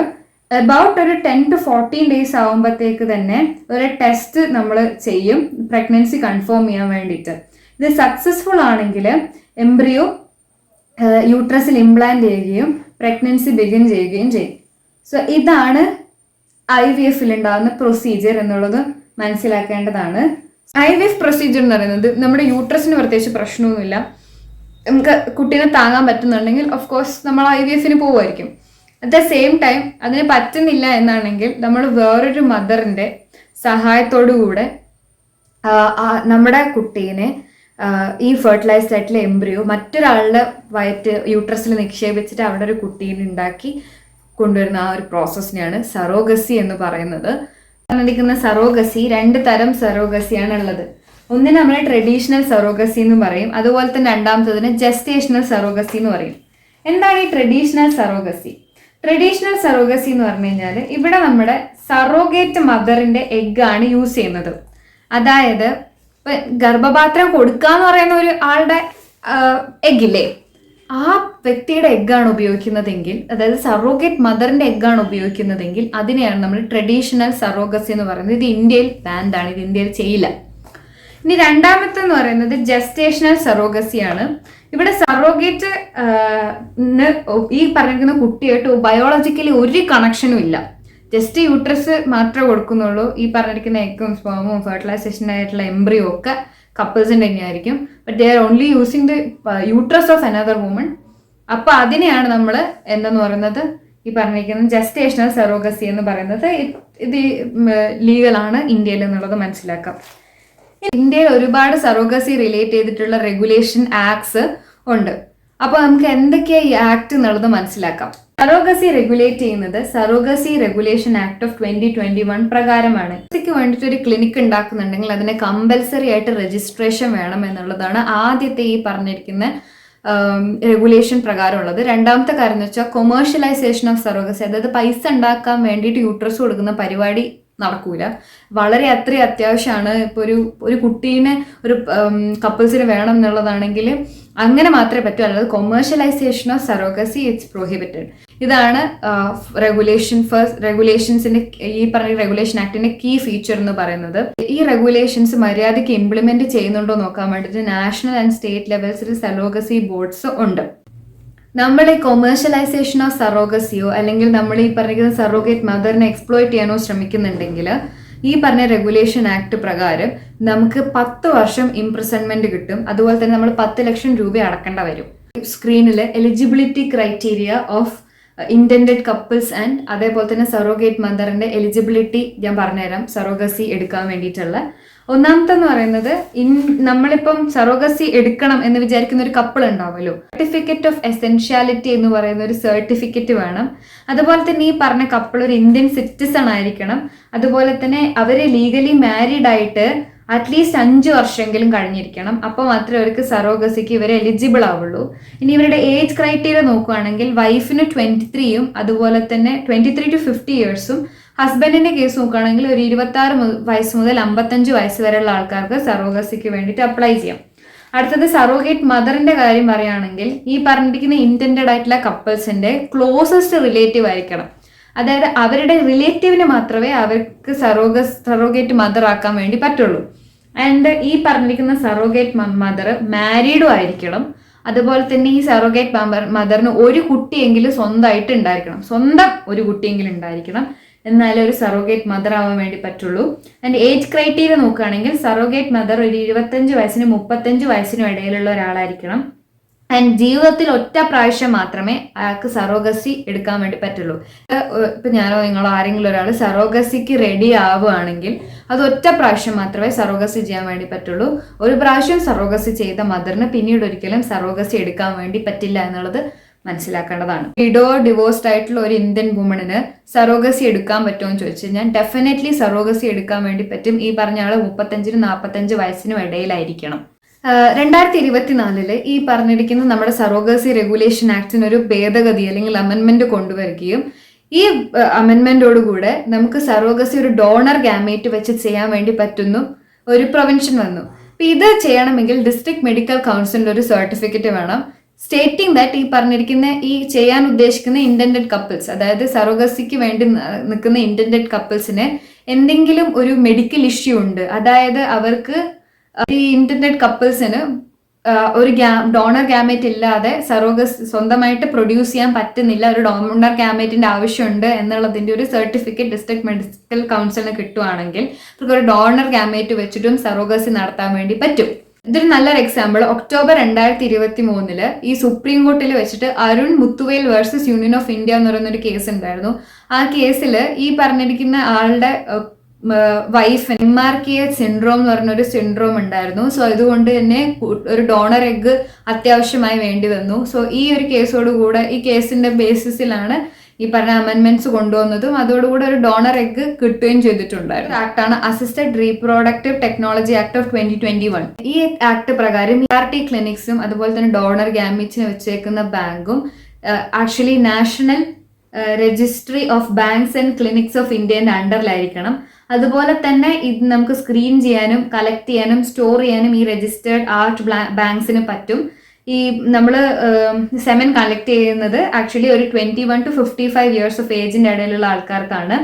അബൌട്ട് ഒരു 10 to 14 ഡേയ്സ് ആകുമ്പോഴത്തേക്ക് തന്നെ ഒരു ടെസ്റ്റ് നമ്മൾ ചെയ്യും പ്രഗ്നൻസി കൺഫേം ചെയ്യാൻ വേണ്ടിയിട്ട്. ഇത് സക്സസ്ഫുൾ ആണെങ്കിൽ എംബ്രിയോ യൂട്രസിൽ ഇംപ്ലാന്റ് ചെയ്യുകയും പ്രഗ്നൻസി ബിഗിൻ ചെയ്യുകയും ചെയ്യും. സോ ഇതാണ് IVF ഉണ്ടാകുന്ന പ്രൊസീജിയർ എന്നുള്ളത് മനസ്സിലാക്കേണ്ടതാണ്. IVF പ്രൊസീജിയർ എന്ന് പറയുന്നത് നമ്മുടെ യൂട്രസിന് പ്രത്യേകിച്ച് പ്രശ്നമൊന്നുമില്ല. നമുക്ക് കുട്ടീനെ താങ്ങാൻ പറ്റുന്നുണ്ടെങ്കിൽ ഓഫ് കോഴ്സ് നമ്മൾ IVF പോകുമായിരിക്കും. അറ്റ് ദ സെയിം ടൈം അതിന് പറ്റുന്നില്ല എന്നാണെങ്കിൽ നമ്മൾ വേറൊരു മദറിന്റെ സഹായത്തോടു കൂടെ നമ്മുടെ കുട്ടീനെ ഈ ഫെർട്ടിലൈസ്ഡ് ആയിട്ടുള്ള എംബ്രിയോ മറ്റൊരാളുടെ യൂട്രസിൽ നിക്ഷേപിച്ചിട്ട് അവിടെ ഒരു കുട്ടീനെ ഉണ്ടാക്കി കൊണ്ടുവരുന്ന ആ ഒരു പ്രോസസ്സിനെയാണ് സറോഗസി എന്ന് പറയുന്നത്. പറഞ്ഞിരിക്കുന്ന സറോഗസി 2 തരം സറോഗസിയാണ് ഉള്ളത്. ഒന്നിന് നമ്മൾ ട്രഡീഷണൽ സറോഗസി എന്ന് പറയും, അതുപോലെ തന്നെ രണ്ടാമത്തതിന് ജസ്റ്റേഷണൽ സറോഗസി എന്ന് പറയും. എന്താണ് ഈ ട്രഡീഷണൽ സറോഗസി? ട്രഡീഷണൽ സറോഗസി എന്ന് പറഞ്ഞു കഴിഞ്ഞാൽ ഇവിടെ നമ്മുടെ സറോഗേറ്റ് മദറിന്റെ എഗ് ആണ് യൂസ് ചെയ്യുന്നത്. അതായത് ഗർഭപാത്രം കൊടുക്കാന്ന് പറയുന്ന ഒരു ആളുടെ എഗ്ഗില്ലേ, ആ വ്യക്തിയുടെ എഗ്ഗാണ് ഉപയോഗിക്കുന്നതെങ്കിൽ, അതായത് സറോഗേറ്റ് മദറിന്റെ എഗ്ഗാണ് ഉപയോഗിക്കുന്നതെങ്കിൽ അതിനെയാണ് നമ്മൾ ട്രഡീഷണൽ സറോഗസി എന്ന് പറയുന്നത്. ഇത് ഇന്ത്യയിൽ ബാൻഡ് ആണ്, ഇത് ഇന്ത്യയിൽ ചെയ്യില്ല. ഇനി രണ്ടാമത്തെന്ന് പറയുന്നത് ജസ്റ്റേഷണൽ സറോഗസിയാണ്. ഇവിടെ സറോഗേറ്റ് ഈ പറഞ്ഞിരിക്കുന്ന കുട്ടിയായിട്ട് ബയോളജിക്കലി ഒരു കണക്ഷനും ഇല്ല, ജസ്റ്റ് യൂട്രസ് മാത്രമേ കൊടുക്കുന്നുള്ളൂ. ഈ പറഞ്ഞിരിക്കുന്ന എഗ്ഗും സ്പേമും ഫെർട്ടിലൈസേഷൻ ആയിട്ടുള്ള എംബ്രിയോ ഒക്കെ കപ്പിൾസിൻ്റെ തന്നെയായിരിക്കും. But they are only using the uterus of another woman. അപ്പൊ അതിനെയാണ് നമ്മൾ എന്തെന്ന് പറയുന്നത് ഈ പറഞ്ഞിരിക്കുന്നത് ജസ്റ്റേഷണൽ സറോഗസി എന്ന് പറയുന്നത്. ഇത് ലീഗലാണ് ഇന്ത്യയിൽ എന്നുള്ളത് മനസ്സിലാക്കാം. ഇന്ത്യയിൽ ഒരുപാട് സറോഗസി റിലേറ്റ് ചെയ്തിട്ടുള്ള റെഗുലേഷൻ ആക്ട്സ് ഉണ്ട്. അപ്പൊ നമുക്ക് എന്തൊക്കെയാ ഈ ആക്ട് എന്നുള്ളത് മനസ്സിലാക്കാം. സറോഗസി റെഗുലേറ്റ് ചെയ്യുന്നത് സറോഗസി റെഗുലേഷൻ ആക്ട് ഓഫ് 2021 പ്രകാരമാണ്. ഇതിക്ക് വേണ്ടിയിട്ട് ഒരു ക്ലിനിക് ഉണ്ടാക്കുന്നുണ്ടെങ്കിൽ അതിന് കമ്പൽസറി ആയിട്ട് രജിസ്ട്രേഷൻ വേണം എന്നുള്ളതാണ് ആദ്യത്തെ ഈ പറഞ്ഞിരിക്കുന്ന റെഗുലേഷൻ പ്രകാരമുള്ളത്. രണ്ടാമത്തെ കാര്യം എന്ന് വെച്ചാൽ കൊമേഴ്ഷ്യലൈസേഷൻ ഓഫ് സറോഗസി, അതായത് പൈസ ഉണ്ടാക്കാൻ വേണ്ടിയിട്ട് യൂട്രസ് കൊടുക്കുന്ന പരിപാടി നടക്കൂല. വളരെ അത്രയും അത്യാവശ്യമാണ്. ഇപ്പോൾ ഒരു കുട്ടീനെ ഒരു കപ്പിൾസിന് വേണം എന്നുള്ളതാണെങ്കിൽ അങ്ങനെ മാത്രമേ പറ്റൂ, അല്ലാതെ commercialisation of surrogacy it's prohibited. ഇതാണ് റെഗുലേഷൻസിന്റെ ഈ പറഞ്ഞ റെഗുലേഷൻ ആക്ടിന്റെ കീ ഫീച്ചർ എന്ന് പറയുന്നത്. ഈ റെഗുലേഷൻസ് മര്യാദയ്ക്ക് ഇംപ്ലിമെന്റ് ചെയ്യുന്നുണ്ടോ നോക്കാൻ വേണ്ടിയിട്ട് നാഷണൽ ആൻഡ് സ്റ്റേറ്റ് ലെവൽസിൽ സറോഗസി ബോർഡ്സ് ഉണ്ട്. നമ്മൾ ഈ കൊമേഴ്ഷ്യലൈസേഷൻ ഓഫ് സറോഗസിയോ അല്ലെങ്കിൽ നമ്മൾ ഈ പറഞ്ഞ സറോഗേറ്റ് മദറിനെ എക്സ്പ്ലോയിറ്റ് ചെയ്യാനോ ശ്രമിക്കുന്നുണ്ടെങ്കിൽ ഈ പറഞ്ഞ റെഗുലേഷൻ ആക്ട് പ്രകാരം നമുക്ക് 10 വർഷം ഇംപ്രിസൺമെന്റ് കിട്ടും. അതുപോലെ തന്നെ നമ്മൾ 10 ലക്ഷം രൂപ അടക്കേണ്ട വരും. സ്ക്രീനിൽ eligibility criteria of intended couples and അതേപോലെ തന്നെ സറോഗേറ്റ് മദറിന്റെ എലിജിബിലിറ്റി ഞാൻ പറഞ്ഞുതരാം സറോഗസി എടുക്കാൻ വേണ്ടിയിട്ടുള്ള. ഒന്നാമത്തെന്ന് പറയുന്നത് നമ്മളിപ്പം സറോഗസി എടുക്കണം എന്ന് വിചാരിക്കുന്ന ഒരു കപ്പിൾ ഉണ്ടാവുമല്ലോ, സർട്ടിഫിക്കറ്റ് ഓഫ് എസെൻഷ്യാലിറ്റി എന്ന് പറയുന്ന ഒരു സർട്ടിഫിക്കറ്റ് വേണം. അതുപോലെ തന്നെ ഈ പറഞ്ഞ കപ്പിൾ ഒരു ഇന്ത്യൻ സിറ്റിസൺ ആയിരിക്കണം. അതുപോലെ തന്നെ അവര് ലീഗലി മാരീഡ് ആയിട്ട് അറ്റ്ലീസ്റ്റ് 5 വർഷമെങ്കിലും കഴിഞ്ഞിരിക്കണം. അപ്പോൾ മാത്രമേ അവർക്ക് സറോഗസിക്ക് ഇവരെ എലിജിബിൾ ആവുള്ളൂ. ഇനി ഇവരുടെ ഏജ് ക്രൈറ്റീരിയ നോക്കുകയാണെങ്കിൽ വൈഫിന് 23യും അതുപോലെ തന്നെ 23 to 50 ഇയേഴ്സും, ഹസ്ബൻഡിന്റെ കേസ് നോക്കുകയാണെങ്കിൽ ഒരു 26 വയസ്സ് മുതൽ 55 വയസ്സ് വരെയുള്ള ആൾക്കാർക്ക് സറോഗസിക്ക് വേണ്ടിയിട്ട് അപ്ലൈ ചെയ്യാം. അടുത്തത് സറോഗേറ്റ് മദറിന്റെ കാര്യം പറയുകയാണെങ്കിൽ ഈ പറഞ്ഞിരിക്കുന്ന ഇന്റൻഡഡ് ആയിട്ടുള്ള കപ്പിൾസിന്റെ ക്ലോസസ്റ്റ് റിലേറ്റീവ് ആയിരിക്കണം. അതായത് അവരുടെ റിലേറ്റീവിന് മാത്രമേ അവർക്ക് സറോഗേറ്റ് മദർ ആക്കാൻ വേണ്ടി പറ്റുള്ളൂ. ആൻഡ് ഈ പറഞ്ഞിരിക്കുന്ന സറോഗേറ്റ് മദർ മാരീഡും ആയിരിക്കണം. അതുപോലെ തന്നെ ഈ സറോഗേറ്റ് മദറിന് ഒരു കുട്ടിയെങ്കിലും സ്വന്തമായിട്ട് ഉണ്ടായിരിക്കണം, സ്വന്തം ഒരു കുട്ടിയെങ്കിലും ഉണ്ടായിരിക്കണം, എന്നാലേ ഒരു സറോഗേറ്റ് മദർ ആവാൻ വേണ്ടി പറ്റുള്ളൂ. ആൻഡ് ഏജ് ക്രൈറ്റീരിയ നോക്കുകയാണെങ്കിൽ സറോഗേറ്റ് മദർ ഒരു 25 വയസ്സിനും 35 വയസ്സിനും ഇടയിലുള്ള ഒരാളായിരിക്കണം. ആൻഡ് ജീവിതത്തിൽ ഒറ്റ പ്രാവശ്യം മാത്രമേ അയാൾക്ക് സറോഗസി എടുക്കാൻ വേണ്ടി പറ്റുള്ളൂ. ഇപ്പൊ ഞാനോ നിങ്ങളോ ആരെങ്കിലും ഒരാൾ സറോഗസിക്ക് റെഡി ആവുകയാണെങ്കിൽ അത് ഒറ്റ പ്രാവശ്യം മാത്രമേ സറോഗസി ചെയ്യാൻ വേണ്ടി പറ്റുള്ളൂ. ഒരു പ്രാവശ്യം സറോഗസി ചെയ്ത മദറിന് പിന്നീട് ഒരിക്കലും സറോഗസി എടുക്കാൻ വേണ്ടി പറ്റില്ല എന്നുള്ളത് മനസ്സിലാക്കേണ്ടതാണ്. ഡിവോഴ്സ്ഡ് ആയിട്ടുള്ള ഒരു ഇന്ത്യൻ വുമണിന് സറോഗസി എടുക്കാൻ പറ്റുമോ എന്ന് ചോദിച്ചു കഴിഞ്ഞാൽ ഡെഫിനറ്റ്ലി സറോഗസി എടുക്കാൻ വേണ്ടി പറ്റും. ഈ പറഞ്ഞ ആള് 35 to 45 വയസ്സിനും ഇടയിലായിരിക്കണം. 2024 ഈ പറഞ്ഞിരിക്കുന്ന നമ്മുടെ സറോഗസി റെഗുലേഷൻ ആക്ടിന് ഒരു ഭേദഗതി അല്ലെങ്കിൽ അമെൻമെന്റ് കൊണ്ടുവരികയും ഈ അമെൻമെന്റോട് കൂടെ നമുക്ക് സറോഗസി ഒരു ഡോണർ ഗാമേറ്റ് വെച്ച് ചെയ്യാൻ വേണ്ടി പറ്റുന്നു ഒരു പ്രൊവിൻഷൻ വന്നു. അപ്പൊ ഇത് ചെയ്യണമെങ്കിൽ ഡിസ്ട്രിക്ട് മെഡിക്കൽ കൗൺസിലിന്റെ ഒരു സർട്ടിഫിക്കറ്റ് വേണം, സ്റ്റേറ്റിംഗ് ദാറ്റ് ഈ പറഞ്ഞിരിക്കുന്ന ഈ ചെയ്യാൻ ഉദ്ദേശിക്കുന്ന ഇന്റൻഡഡ് കപ്പിൾസ്, അതായത് സറോഗസിക്ക് വേണ്ടി നിൽക്കുന്ന ഇന്റൻഡഡ് കപ്പിൾസിന് എന്തെങ്കിലും ഒരു മെഡിക്കൽ ഇഷ്യൂ ഉണ്ട്, അതായത് അവർക്ക് ഈ ഇന്റൻഡഡ് കപ്പിൾസിന് ഒരു ഡോണർ ഗാമേറ്റ് ഇല്ലാതെ സറോഗസ് സ്വന്തമായിട്ട് പ്രൊഡ്യൂസ് ചെയ്യാൻ പറ്റുന്നില്ല, ഒരു ഡോണർ ഗാമേറ്റിന്റെ ആവശ്യമുണ്ട് എന്നുള്ളതിന്റെ ഒരു സർട്ടിഫിക്കറ്റ് ഡിസ്ട്രിക്ട് മെഡിക്കൽ കൗൺസിലിന് കിട്ടുവാണെങ്കിൽ അവർക്ക് ഒരു ഡോണർ ഗാമേറ്റ് വെച്ചിട്ടും സറോഗസി നടത്താൻ വേണ്ടി പറ്റും. ഇതൊരു നല്ലൊരു എക്സാമ്പിൾ ഒക്ടോബർ 2023 ഈ സുപ്രീം കോർട്ടിൽ വെച്ചിട്ട് Arun Muthuvel versus union of India എന്ന് പറയുന്ന ഒരു കേസ് ഉണ്ടായിരുന്നു. ആ കേസിൽ ഈ പറഞ്ഞിരിക്കുന്ന ആളുടെ വൈഫ് MRKA സിൻഡ്രോം എന്ന് പറഞ്ഞൊരു സിൻഡ്രോം ഉണ്ടായിരുന്നു. സോ അതുകൊണ്ട് തന്നെ ഒരു ഡോണർ എഗ് അത്യാവശ്യമായി വേണ്ടി വന്നു. സോ ഈ ഒരു കേസോടുകൂടെ ഈ കേസിന്റെ ബേസിസിലാണ് ഈ പറഞ്ഞ അമെൻമെന്റ്സ് കൊണ്ടുവന്നതും അതോടുകൂടെ ഒരു ഡോണർ എഗ് കിട്ടുകയും ചെയ്തിട്ടുണ്ടായിരുന്നു. ആക്ടാണ് assisted reproductive technology act of 2021. ഈ ആക്ട് പ്രകാരം ERT ക്ലിനിക്സും അതുപോലെ തന്നെ ഡോണർ ഗാമീറ്റ്സിന് വെച്ചേക്കുന്ന ബാങ്കും actually national registry of banks and clinics of ഇന്ത്യന്റെ അണ്ടറിലായിരിക്കണം. അതുപോലെ തന്നെ ഇത് നമുക്ക് സ്ക്രീൻ ചെയ്യാനും കളക്ട് ചെയ്യാനും സ്റ്റോർ ചെയ്യാനും ഈ രജിസ്റ്റേർഡ് ആർട്ട് ബാങ്ക്സിന് പറ്റും. ഈ നമ്മൾ സെമൻ കളക്ട് ചെയ്യുന്നത് ആക്ച്വലി ഒരു 21 to 55 ഇയേഴ്സ് ഓഫ് ഏജിന്റെ ഇടയിലുള്ള ആൾക്കാർക്കാണ്.